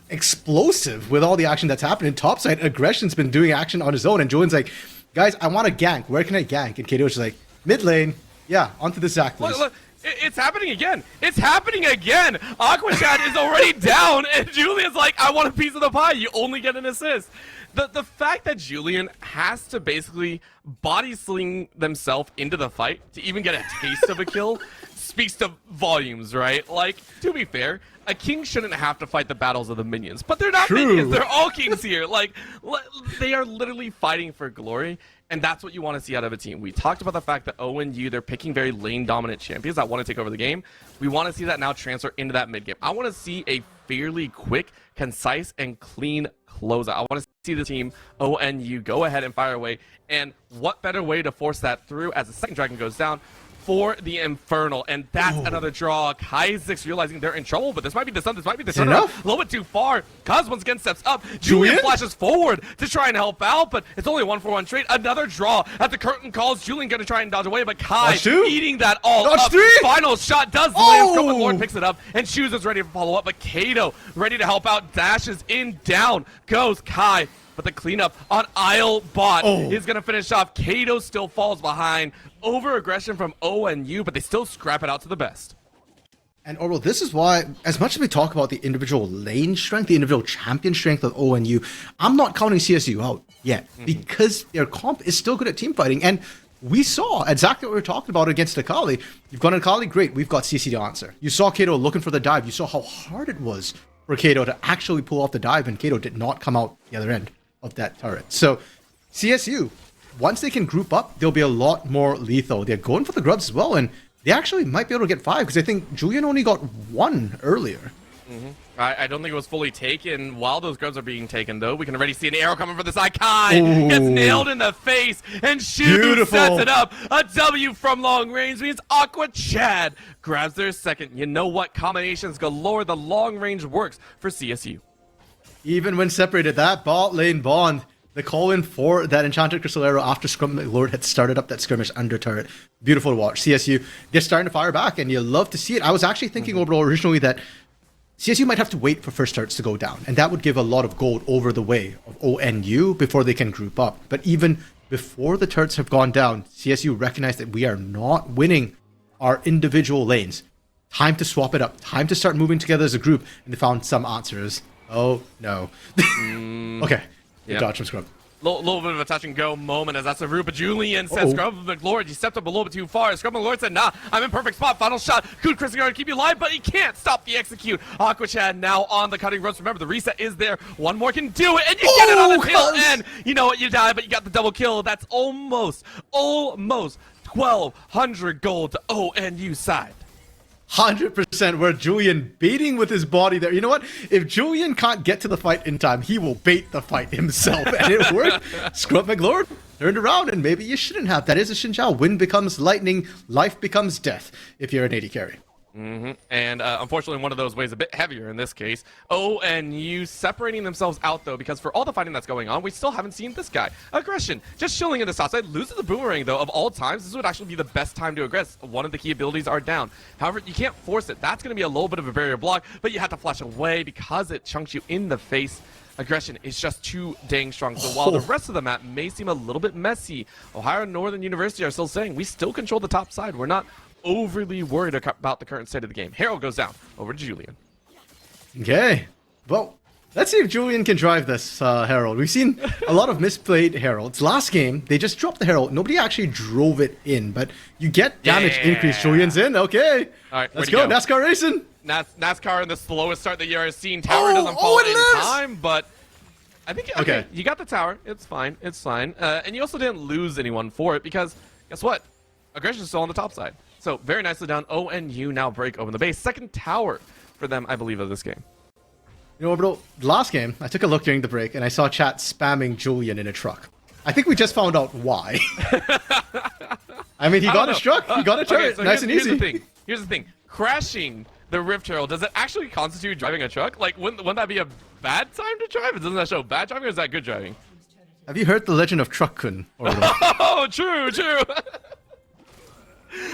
explosive with all the action that's happening. Topside, Aggression's been doing action on his own, and Julian's like, guys, I want to gank. Where can I gank? And Kato's just like, mid lane. Yeah, onto the Zac, please. Look, it's happening again. It's happening again. Aqua Chad is already down, and Julian's like, I want a piece of the pie. You only get an assist. The fact that Julian has to basically body sling themselves into the fight to even get a taste of a kill speaks to volumes, right? Like, to be fair, a king shouldn't have to fight the battles of the minions, but they're not minions. They're all kings here. Like, they are literally fighting for glory, and that's what you want to see out of a team. We talked about the fact that ONU, they're picking very lane-dominant champions that want to take over the game. We want to see that now transfer into that mid-game. I want to see a fairly quick, concise, and clean closeout. I want to see the team, ONU, go ahead and fire away, and what better way to force that through as the second dragon goes down for the Infernal, and that's another draw. Kaizix realizing they're in trouble, but this might be the sun, this might be the turn. A little bit too far. Cuz once again steps up. Julian flashes forward to try and help out, but it's only 1-for-1 trade. Another draw at the curtain calls. Julian gonna try and dodge away, but Kai eating that all up. Final shot does land. Scrub McLord picks it up and chooses ready to follow up, but Kato ready to help out, dashes in, down goes Kai. But the cleanup on Isle Bot is going to finish off. Kato still falls behind. Over aggression from ONU, but they still scrap it out to the best. And Orwell, this is why, as much as we talk about the individual lane strength, the individual champion strength of ONU, I'm not counting CSU out yet because their comp is still good at team fighting. And we saw exactly what we were talking about against Akali. You've got Akali, great. We've got CC to answer. You saw Kato looking for the dive. You saw how hard it was for Kato to actually pull off the dive, and Kato did not come out the other end of that turret. So CSU, once they can group up, they'll be a lot more lethal. They're going for the grubs as well, and they actually might be able to get 5 because I think Julian only got 1 earlier. I don't think it was fully taken. While those grubs are being taken, though, we can already see an arrow coming for the side. Kai gets nailed in the face, and Shu sets it up. A W from long range means Aqua Chad grabs their second. You know what? Combinations galore. The long range works for CSU. Even when separated, that bot lane bond, the call in for that Enchanted Crystal Arrow after Scrum McLord had started up that skirmish under turret. Beautiful to watch. CSU, they're starting to fire back, and you love to see it. I was actually thinking overall originally that CSU might have to wait for first turrets to go down, and that would give a lot of gold over the way of ONU before they can group up. But even before the turrets have gone down, CSU recognized that we are not winning our individual lanes. Time to swap it up. Time to start moving together as a group, and they found some answers. Oh, no. Okay. Good dodge from Scrub. Little bit of a touch and go moment as that's a Rupa. Julian says, Scrub McLord, you stepped up a little bit too far. Scrub McLord said, nah, I'm in perfect spot. Final shot. Good Chris to keep you alive, but he can't stop the execute. Aqua Chad now on the cutting ropes. Remember, the reset is there. One more can do it, and you get it on the tail end. You know what? You die, but you got the double kill. That's almost 1,200 gold to ONU side. 100% where Julian baiting with his body there. You know what? If Julian can't get to the fight in time, he will bait the fight himself. And it worked. Scrub McLord turned around, and maybe you shouldn't have. That is a Xinjiao. Wind becomes lightning. Life becomes death if you're an AD carry. And unfortunately, one of those weighs a bit heavier in this case. ONU separating themselves out, though, because for all the fighting that's going on, we still haven't seen this guy. Aggression, just chilling in the south side, loses the boomerang, though. Of all times, this would actually be the best time to aggress. One of the key abilities are down. However, you can't force it. That's going to be a little bit of a barrier block, but you have to flash away because it chunks you in the face. Aggression is just too dang strong. So while the rest of the map may seem a little bit messy, Ohio Northern University are still saying we still control the top side. We're not overly worried about the current state of the game. Harold goes down. Over to Julian. Okay. Well, let's see if Julian can drive this, Harold. We've seen a lot of misplayed Heralds. Last game, they just dropped the Herald. Nobody actually drove it in, but you get damage increase. Julian's in. Okay. All right, let's go. NASCAR racing. NASCAR in the slowest start the year has seen. Tower doesn't fall in time, but I think, okay, you got the tower. It's fine. It's fine. And you also didn't lose anyone for it because guess what? Aggression is still on the top side. So very nicely done. ONU now break open the base. Second tower for them, I believe, of this game. You know, bro, last game, I took a look during the break, and I saw chat spamming Julian in a truck. I think we just found out why. I mean, he got his truck, he got a turret, so nice and easy. Here's the thing. Crashing the Rift Herald, does it actually constitute driving a truck? Like, wouldn't that be a bad time to drive? Doesn't that show bad driving, or is that good driving? Have you heard the legend of Truck-kun? Oh, true.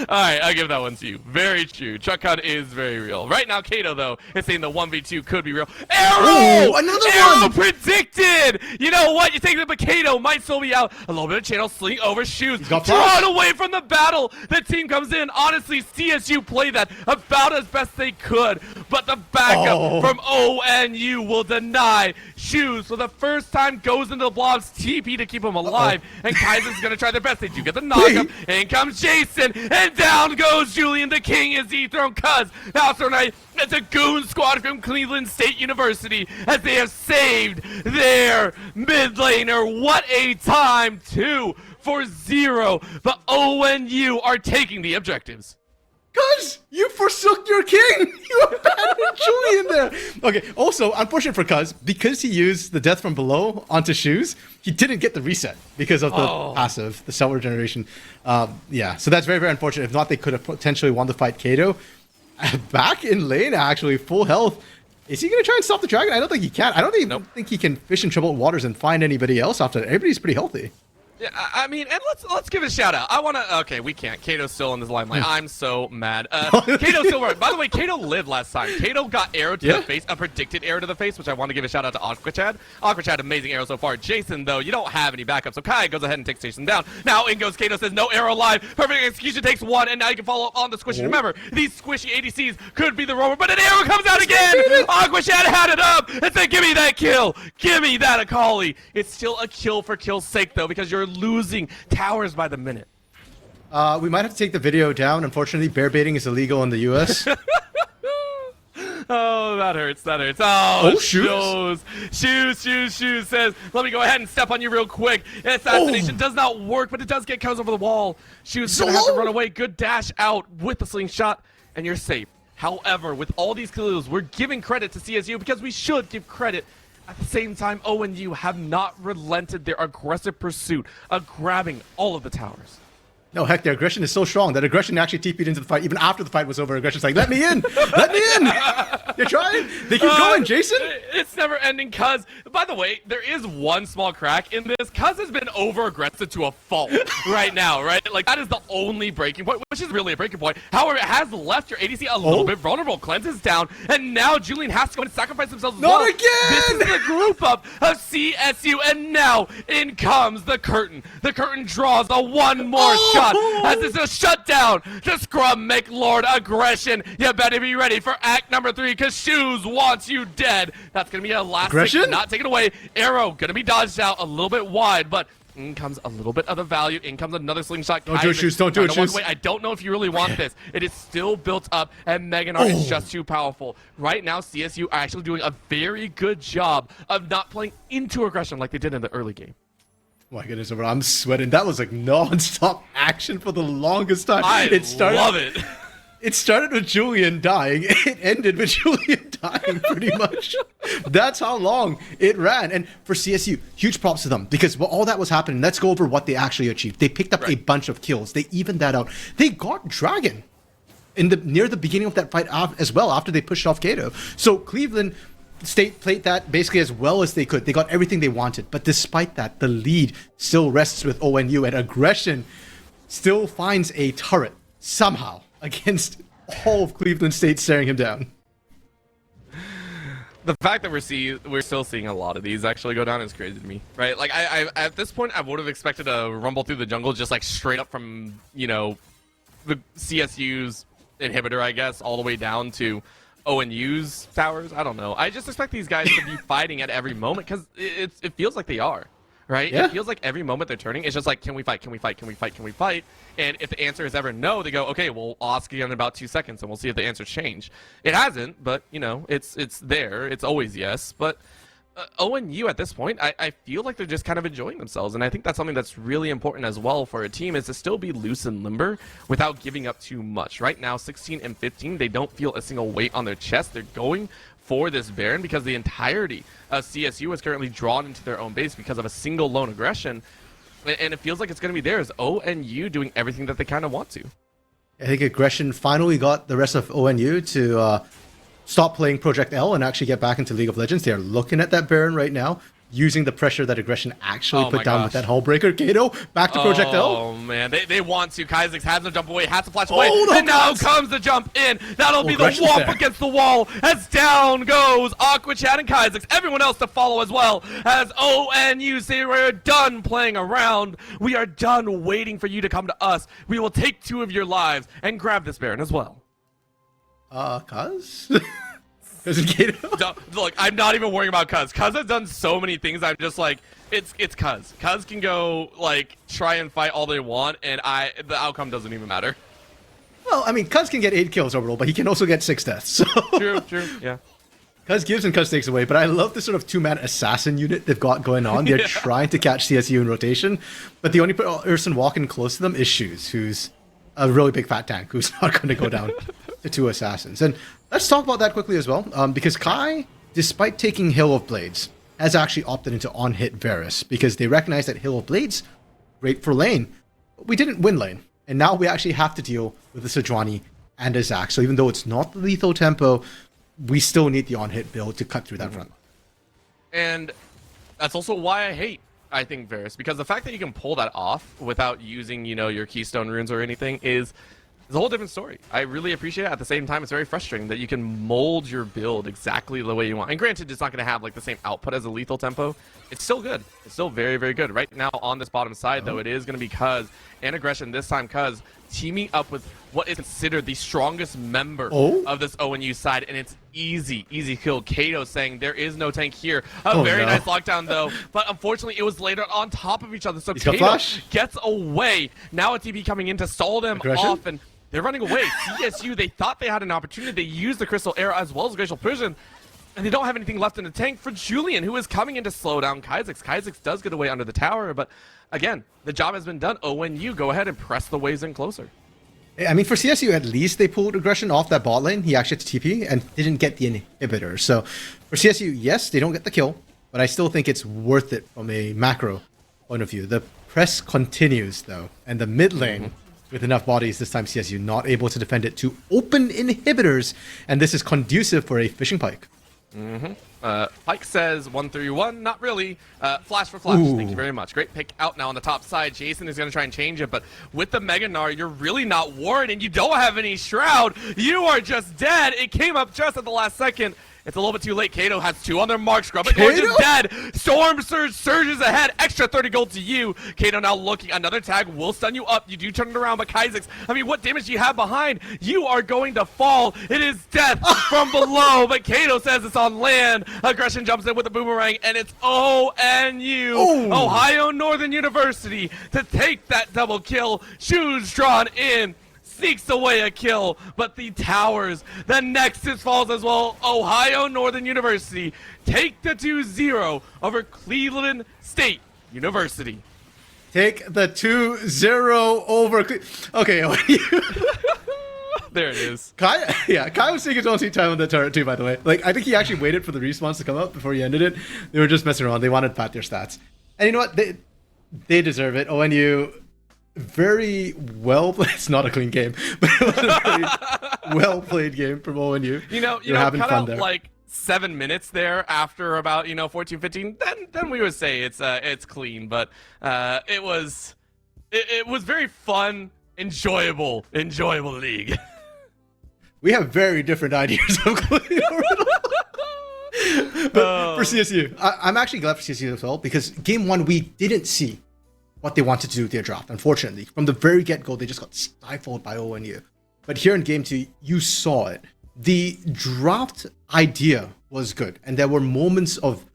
Alright, I'll give that one to you. Very true. Truck-kun is very real. Right now, Kato, though, is saying the 1v2 could be real. Arrow! Ooh, another Arrow one! predicted! You know what? You think that Kato might still be out. A little bit of channel sling over shoes. Drawn away from the battle. The team comes in. Honestly, CSU played that about as best they could. But the backup from ONU will deny. Shoes, for the first time, goes into the blob's TP to keep him alive. And Kaiser's going to try their best. They do get the knockup. In comes Jason. And down goes Julian. The king is dethroned. Cuz now tonight, it's a goon squad from Cleveland State University as they have saved their mid laner. What a time, 2-0. But ONU are taking the objectives. Cuz, you forsook your king! You abandoned Julian there! Okay, also, unfortunate for Cuz, because he used the death from below onto shoes, he didn't get the reset because of the passive, the cell regeneration. Yeah, so that's very, very unfortunate. If not, they could have potentially won the fight. Kato, back in lane, actually, full health. Is he going to try and stop the dragon? I don't think he can. I don't even think he can fish in troubled waters and find anybody else after that. Everybody's pretty healthy. Yeah, I mean, and let's give a shout out. I want to. Okay, we can't. Kato's still in this limelight. I'm so mad. Kato's still working. By the way, Kato lived last time. Kato got arrow to the face, a predicted arrow to the face, which I want to give a shout out to Aqua Chad. Aqua Chad, amazing arrow so far. Jason, though, you don't have any backup, so Kai goes ahead and takes Jason down. Now in goes Kato, says no arrow live. Perfect execution takes one, and now you can follow up on the squishy. Remember, these squishy ADCs could be the rover, but an arrow comes out again. Aqua Chad had it up and said, "Give me that kill. Give me that Akali." It's still a kill for kill's sake, though, because you're losing towers by the minute. We might have to take the video down. Unfortunately, bear baiting is illegal in the US. Oh, that hurts. That hurts. Oh, Shoes. Shoes says, let me go ahead and step on you real quick. Assassination does not work, but it does get Kuz over the wall. Shoes gonna have to run away. Good dash out with the slingshot, and you're safe. However, with all these kills, we're giving credit to CSU because we should give credit. At the same time, ONU have not relented their aggressive pursuit of grabbing all of the towers. No, heck, their aggression is so strong that aggression actually TP'd into the fight. Even after the fight was over, aggression's like, let me in! Let me in! You're trying? They keep going, Jason! It's never ending, Cuz. By the way, there is one small crack in this. Cuz has been over-aggressive to a fault right now, right? Like, that is the only breaking point, which is really a breaking point. However, it has left your ADC a little bit vulnerable. Cleanses down, and now Julian has to go and sacrifice themselves as well. Not again! This is the group up of CSU, and now in comes the curtain. The curtain draws a one more shot. As this is a shutdown to Scrum McLord aggression. You better be ready for act number 3 because Shoes wants you dead. That's going to be a last aggression? Not taken away. Arrow going to be dodged out a little bit wide, but in comes a little bit of the value. In comes another slingshot. Don't do it, Shoes. Don't do it, Shoes. I don't know if you really want this. It is still built up, and Meganar is just too powerful. Right now, CSU are actually doing a very good job of not playing into aggression like they did in the early game. My goodness, I'm sweating. That was like non-stop action for the longest time. I love it. It started with Julian dying. It ended with Julian dying pretty much. That's how long it ran. And for CSU, huge props to them because while all that was happening, let's go over what they actually achieved. They picked up a bunch of kills. They evened that out. They got Dragon near the beginning of that fight as well after they pushed off Kato. So Cleveland State played that basically as well as they could. They got everything they wanted. But despite that, the lead still rests with ONU, and aggression still finds a turret somehow against all of Cleveland State staring him down. The fact that we're still seeing a lot of these actually go down is crazy to me, right? Like I at this point I would have expected a rumble through the jungle just like straight up from, you know, the CSU's inhibitor, I guess, all the way down to ONU's towers. I don't know. I just expect these guys to be fighting at every moment because it feels like they are, right? Yeah. It feels like every moment they're turning, it's just like, can we fight? Can we fight? Can we fight? Can we fight? And if the answer is ever no, they go, okay, we'll ask again in about 2 seconds, and we'll see if the answers change. It hasn't, but you know, it's there. It's always yes, but. ONU at this point, I feel like they're just kind of enjoying themselves, and I think that's something that's really important as well for a team is to still be loose and limber without giving up too much. Right now, 16 and 15, they don't feel a single weight on their chest. They're going for this Baron because the entirety of CSU is currently drawn into their own base because of a single lone aggression, and it feels like it's going to be theirs. ONU doing everything that they kind of want to. I think aggression finally got the rest of ONU to stop playing Project L and actually get back into League of Legends. They are looking at that Baron right now, using the pressure that aggression actually put down with that Hullbreaker. Kato, back to Project L. Oh, man. They want to. Kaizix has to jump away, has to flash away. No, and now comes the jump in. That'll be the whomp against the wall as down goes Aqua Chat and Kaizix. Everyone else to follow as well as ONU say we're done playing around. We are done waiting for you to come to us. We will take 2 of your lives and grab this Baron as well. Cuz? Look, I'm not even worrying about Cuz. Cuz has done so many things. I'm just like, it's Cuz. Cuz can go like try and fight all they want, and the outcome doesn't even matter. Well, I mean, Cuz can get 8 kills overall, but he can also get 6 deaths. So. True, yeah. Cuz gives and Cuz takes away, but I love the sort of 2-man assassin unit they've got going on. They're trying to catch CSU in rotation, but the only person walking close to them is Shoes, who's a really big fat tank who's not going to go down to 2 assassins. And let's talk about that quickly as well, because Kai, despite taking Hill of Blades, has actually opted into on-hit Varus because they recognize that Hill of Blades, great for lane, but we didn't win lane. And now we actually have to deal with the Sejuani and a Zac. So even though it's not the lethal tempo, we still need the on-hit build to cut through that front. And that's also why I think Varus, because the fact that you can pull that off without using, you know, your keystone runes or anything is a whole different story. I really appreciate it. At the same time, it's very frustrating that you can mold your build exactly the way you want. And granted, it's not going to have like the same output as a lethal tempo. It's still good. It's still very, very good. Right now on this bottom side, though, it is going to be Cuz and aggression this time. Cuz teaming up with what is considered the strongest member of this ONU side, and it's easy kill. Kato saying there is no tank here. Very nice lockdown though, but unfortunately it was later on top of each other. So Kato gets away. Now a TP coming in to stall them off, and they're running away. CSU, they thought they had an opportunity. They used the Crystal Arrow as well as Glacial Prison, and they don't have anything left in the tank for Julian, who is coming in to slow down Kaizix. Kaizix does get away under the tower, but again, the job has been done. ONU, go ahead and press the waves in closer. I mean, for CSU, at least they pulled aggression off that bot lane. He actually had to TP and didn't get the inhibitor. So for CSU, yes, they don't get the kill, but I still think it's worth it from a macro point of view. The press continues, though, and the mid lane with enough bodies. This time CSU not able to defend it to open inhibitors, and this is conducive for a fishing pike. Pike says 1-3-1. Not really. Flash for flash. Ooh. Thank you very much. Great pick out now on the top side. Jason is going to try and change it, but with the Mega Gnar, you're really not warned, and you don't have any Shroud. You are just dead. It came up just at the last second. It's a little bit too late. Kato has 2 on their mark. Scrub it. You're just dead. Storm Surge surges ahead. Extra 30 gold to you. Kato now looking. Another tag will stun you up. You do turn it around, but Kaizix, I mean, what damage do you have behind? You are going to fall. It is death from below, but Kato says it's on land. Aggression jumps in with a boomerang, and it's ONU, Ohio Northern University, to take that double kill. Shoes drawn in. Sneaks away a kill, but the towers, the Nexus falls as well. Ohio Northern University take the 2-0 over Cleveland State University. Take the 2-0 over. Okay. There it is. Kai was taking his own sweet time on the turret too, by the way. Like, I think he actually waited for the respawns to come up before he ended it. They were just messing around. They wanted to pat their stats. And you know what? They deserve it. ONU, very well played. It's not a clean game, but it was a very well played game from ONU. You know, having cut fun out there. like 7 minutes there after about 14, 15. Then we would say it's clean, but it was very fun, enjoyable league. We have very different ideas of clean. But for CSU, I'm actually glad for CSU as well, because game 1 we didn't see what they wanted to do with their draft. Unfortunately, from the very get-go, they just got stifled by ONU. But here in game 2, you saw it. The draft idea was good, and there were moments of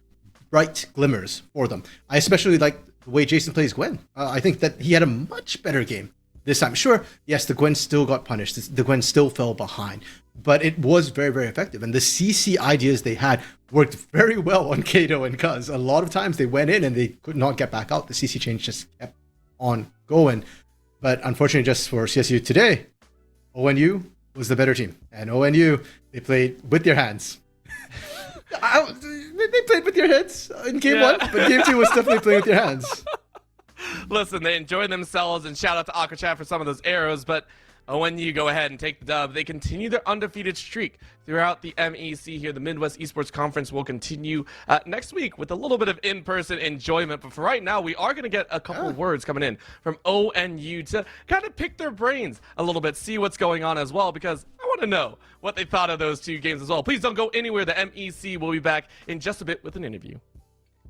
bright glimmers for them. I especially like the way Jason plays Gwen. I think that he had a much better game this time. Sure, yes, the Gwen still got punished. The Gwen still fell behind, but it was very, very effective. And the CC ideas they had worked very well on Kato and Cuz. A lot of times they went in and they could not get back out. The CC change just kept on going. But unfortunately, just for CSU today, ONU was the better team. And ONU, they played with their hands. They played with their heads in game 1, but game 2 was definitely playing with their hands. Listen, they enjoyed themselves, and shout out to Aquachat for some of those arrows, but ONU go ahead and take the dub. They continue their undefeated streak throughout the MEC here. The Midwest Esports Conference will continue next week with a little bit of in-person enjoyment. But for right now, we are going to get a couple of words coming in from ONU to kind of pick their brains a little bit, see what's going on as well, because I want to know what they thought of those 2 games as well. Please don't go anywhere. The MEC will be back in just a bit with an interview.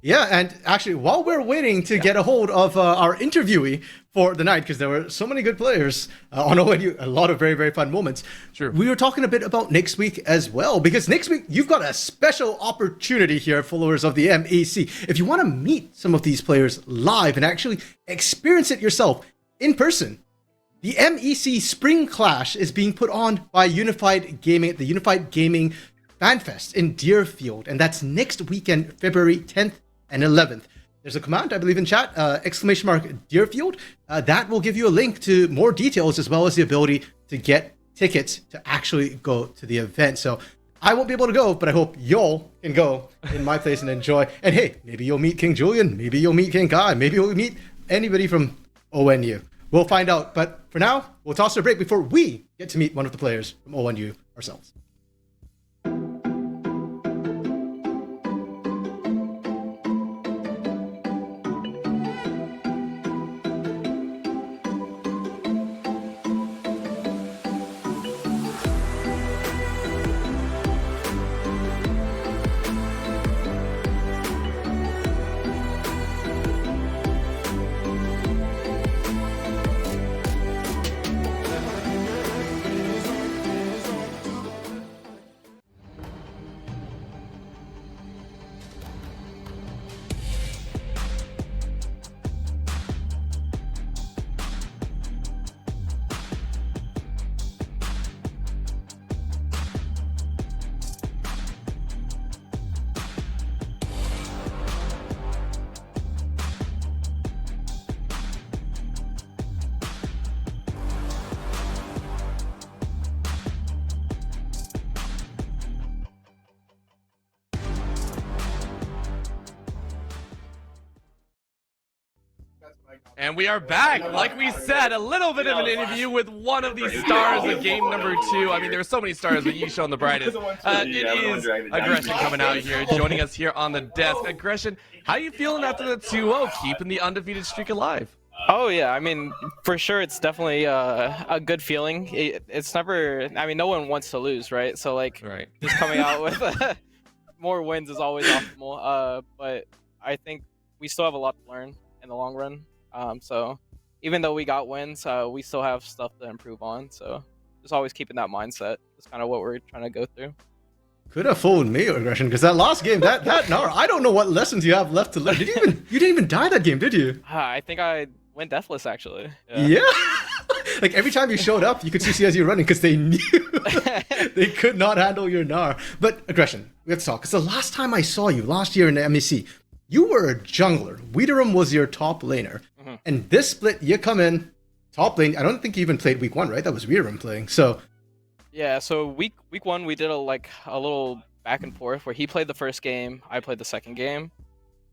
Yeah, and actually, while we're waiting to get a hold of our interviewee for the night, because there were so many good players on ONU, a lot of very, very fun moments. Sure. We were talking a bit about next week as well, because next week, you've got a special opportunity here, followers of the MEC. If you want to meet some of these players live and actually experience it yourself in person, the MEC Spring Clash is being put on by Unified Gaming at the Unified Gaming FanFest in Deerfield, and that's next weekend, February 10th and 11th. There's a command, I believe, in chat, !Deerfield. That will give you a link to more details, as well as the ability to get tickets to actually go to the event. So I won't be able to go, but I hope y'all can go in my place and enjoy. And hey, maybe you'll meet King Julian, maybe you'll meet King Kai, maybe you'll meet anybody from ONU. We'll find out. But for now, we'll toss a break before we get to meet one of the players from ONU ourselves. And we are back. Like we said, a little bit of an interview with one of the stars of game number 2. I mean, there are so many stars, but you shown the brightest. It is Aggression coming out here, joining us here on the desk. Aggression, how are you feeling after the 2-0, keeping the undefeated streak alive? Oh yeah, I mean, for sure, it's definitely a good feeling. It's never, I mean, no one wants to lose, right? So like, just coming out with more wins is always optimal. But I think we still have a lot to learn in the long run. So even though we got wins, we still have stuff to improve on. So just always keeping that mindset is kind of what we're trying to go through. Could have fooled me, Aggression, because that last game, that Gnar, I don't know what lessons you have left to learn. You didn't even die that game, did you? I think I went deathless actually. Yeah. Like every time you showed up, you could see CSU running because they knew they could not handle your Gnar. But Aggression, we have to talk, because the last time I saw you, last year in the MEC, you were a jungler. Wiederum was your top laner. And this split, you come in, top lane. I don't think you even played week 1, right? That was Wiederum playing. So yeah, so week 1 we did a little back and forth where he played the first game, I played the second game.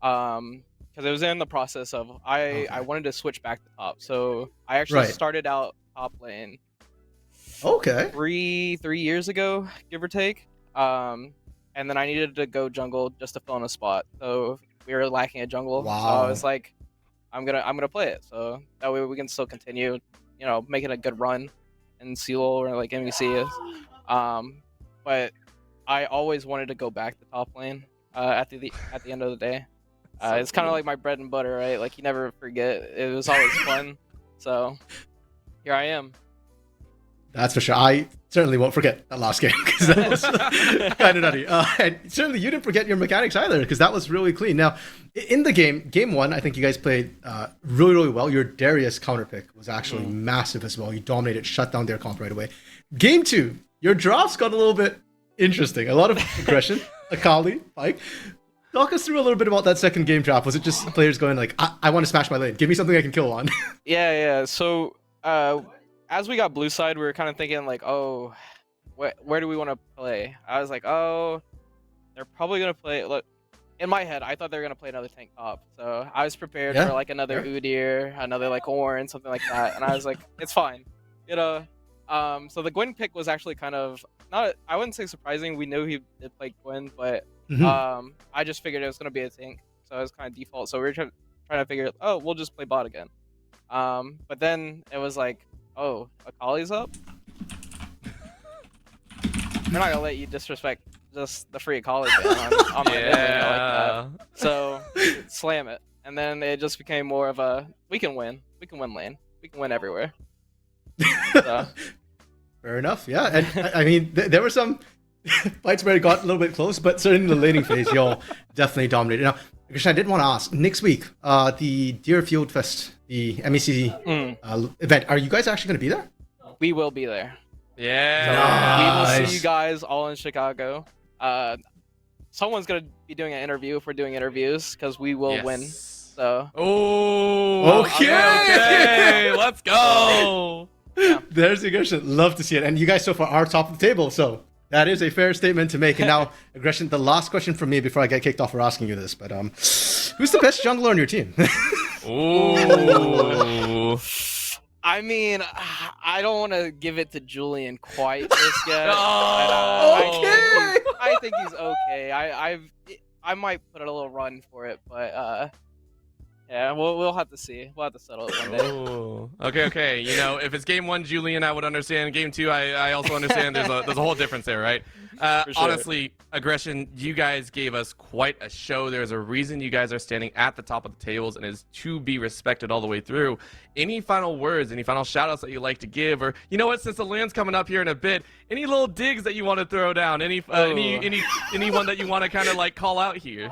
Because it was in the process of I wanted to switch back to top. So I actually started out top lane. Okay. 3 years ago, give or take. And then I needed to go jungle just to fill in a spot. So we were lacking a jungle. Wow. So I was like, I'm gonna play it. So that way we can still continue, making a good run in CLOL or like MEC is. But I always wanted to go back to top lane at the end of the day. It's kind of like my bread and butter, right? Like you never forget. It was always fun. So here I am. That's for sure. I certainly won't forget that last game because that was kind of nutty. And certainly you didn't forget your mechanics either because that was really clean. Now, in the game 1, I think you guys played really, really well. Your Darius counter pick was actually massive as well. You dominated, shut down their comp right away. Game 2, your drops got a little bit interesting. A lot of aggression, Akali, Pike. Talk us through a little bit about that second game drop. Was it just players going like, I want to smash my lane. Give me something I can kill on. Yeah. So as we got blue side, we were kind of thinking like, oh, where do we want to play? I was like, oh, they're probably going to play. Look, in my head, I thought they were going to play another tank top. So I was prepared for like another Udyr, another like Ornn, something like that. And I was like, it's fine. So the Gwen pick was actually kind of, I wouldn't say surprising. We knew he did play Gwen, but I just figured it was going to be a tank. So it was kind of default. So we were trying to figure, oh, we'll just play bot again. But then it was like, oh, Akali's up? I'm not gonna let you disrespect just the free Akali ban on my like that. So slam it. And then it just became more of a, we can win lane. We can win everywhere. So. Fair enough, yeah. And I mean, there were some fights where it got a little bit close, but certainly in the laning phase, y'all definitely dominated. Now, Krishna, I did want to ask, next week, the Deerfield Fest, the MEC event, are you guys actually going to be there? We will be there. Yeah. We will see you guys all in Chicago. Someone's going to be doing an interview if we're doing interviews, because we will win. So. Oh, okay. Let's go. Yeah. There's the aggression. Love to see it. And you guys so far are top of the table, so that is a fair statement to make. And now, aggression, the last question from me before I get kicked off for asking you this, but who's the best jungler on your team? Ooh. I mean, I don't want to give it to Julian quite just yet. I think he's okay. I might put a little run for it, but yeah, we'll have to see. We'll have to settle it one day. Ooh. Okay. You know, if it's game 1, Julian, I would understand. Game 2, I also understand. There's a whole difference there, right? Sure. Honestly, aggression, you guys gave us quite a show. There's a reason you guys are standing at the top of the tables and is to be respected all the way through. Any final words, any final shout outs that you like to give? Or, you know what, since the land's coming up here in a bit, any little digs that you want to throw down? Anyone that you want to kind of like call out here?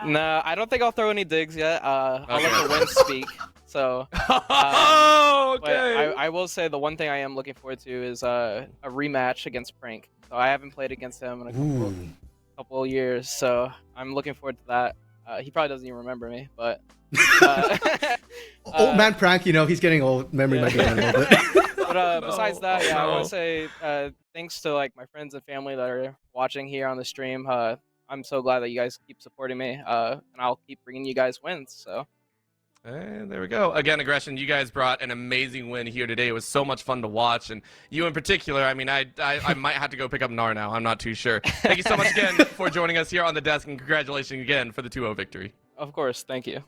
Nah, I don't think I'll throw any digs yet. I'll let the wind speak. So, okay. But I will say the one thing I am looking forward to is a rematch against Prank. So I haven't played against him in a couple of years, so I'm looking forward to that. He probably doesn't even remember me, but old man Prank, you know, he's getting old. Memory might be going a little bit. But besides that, yeah, I want to say thanks to like my friends and family that are watching here on the stream. I'm so glad that you guys keep supporting me, and I'll keep bringing you guys wins. So. And there we go. Again, Aggression, you guys brought an amazing win here today. It was so much fun to watch. And you in particular, I mean, I might have to go pick up Gnar now. I'm not too sure. Thank you so much again for joining us here on the desk, and congratulations again for the 2-0 victory. Of course, thank you.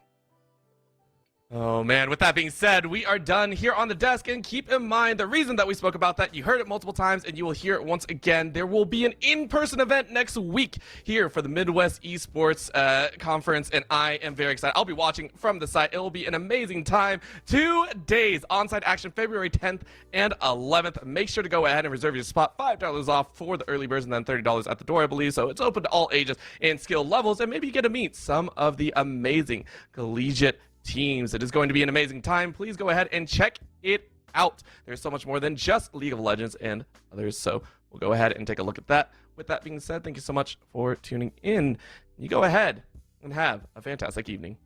Oh man, with that being said, we are done here on the desk, and keep in mind the reason that we spoke about that, you heard it multiple times and you will hear it once again. There will be an in-person event next week here for the Midwest Esports Conference, and I am very excited. I'll be watching from the site. It will be an amazing time. 2 days on-site action, February 10th and 11th. Make sure to go ahead and reserve your spot. $5 off for the early birds and then $30 at the door, I believe. So it's open to all ages and skill levels, and maybe you get to meet some of the amazing collegiate teams. It is going to be an amazing time. Please go ahead and check it out. There's so much more than just League of Legends and others, so we'll go ahead and take a look at that. With that being said, thank you so much for tuning in. You go ahead and have a fantastic evening.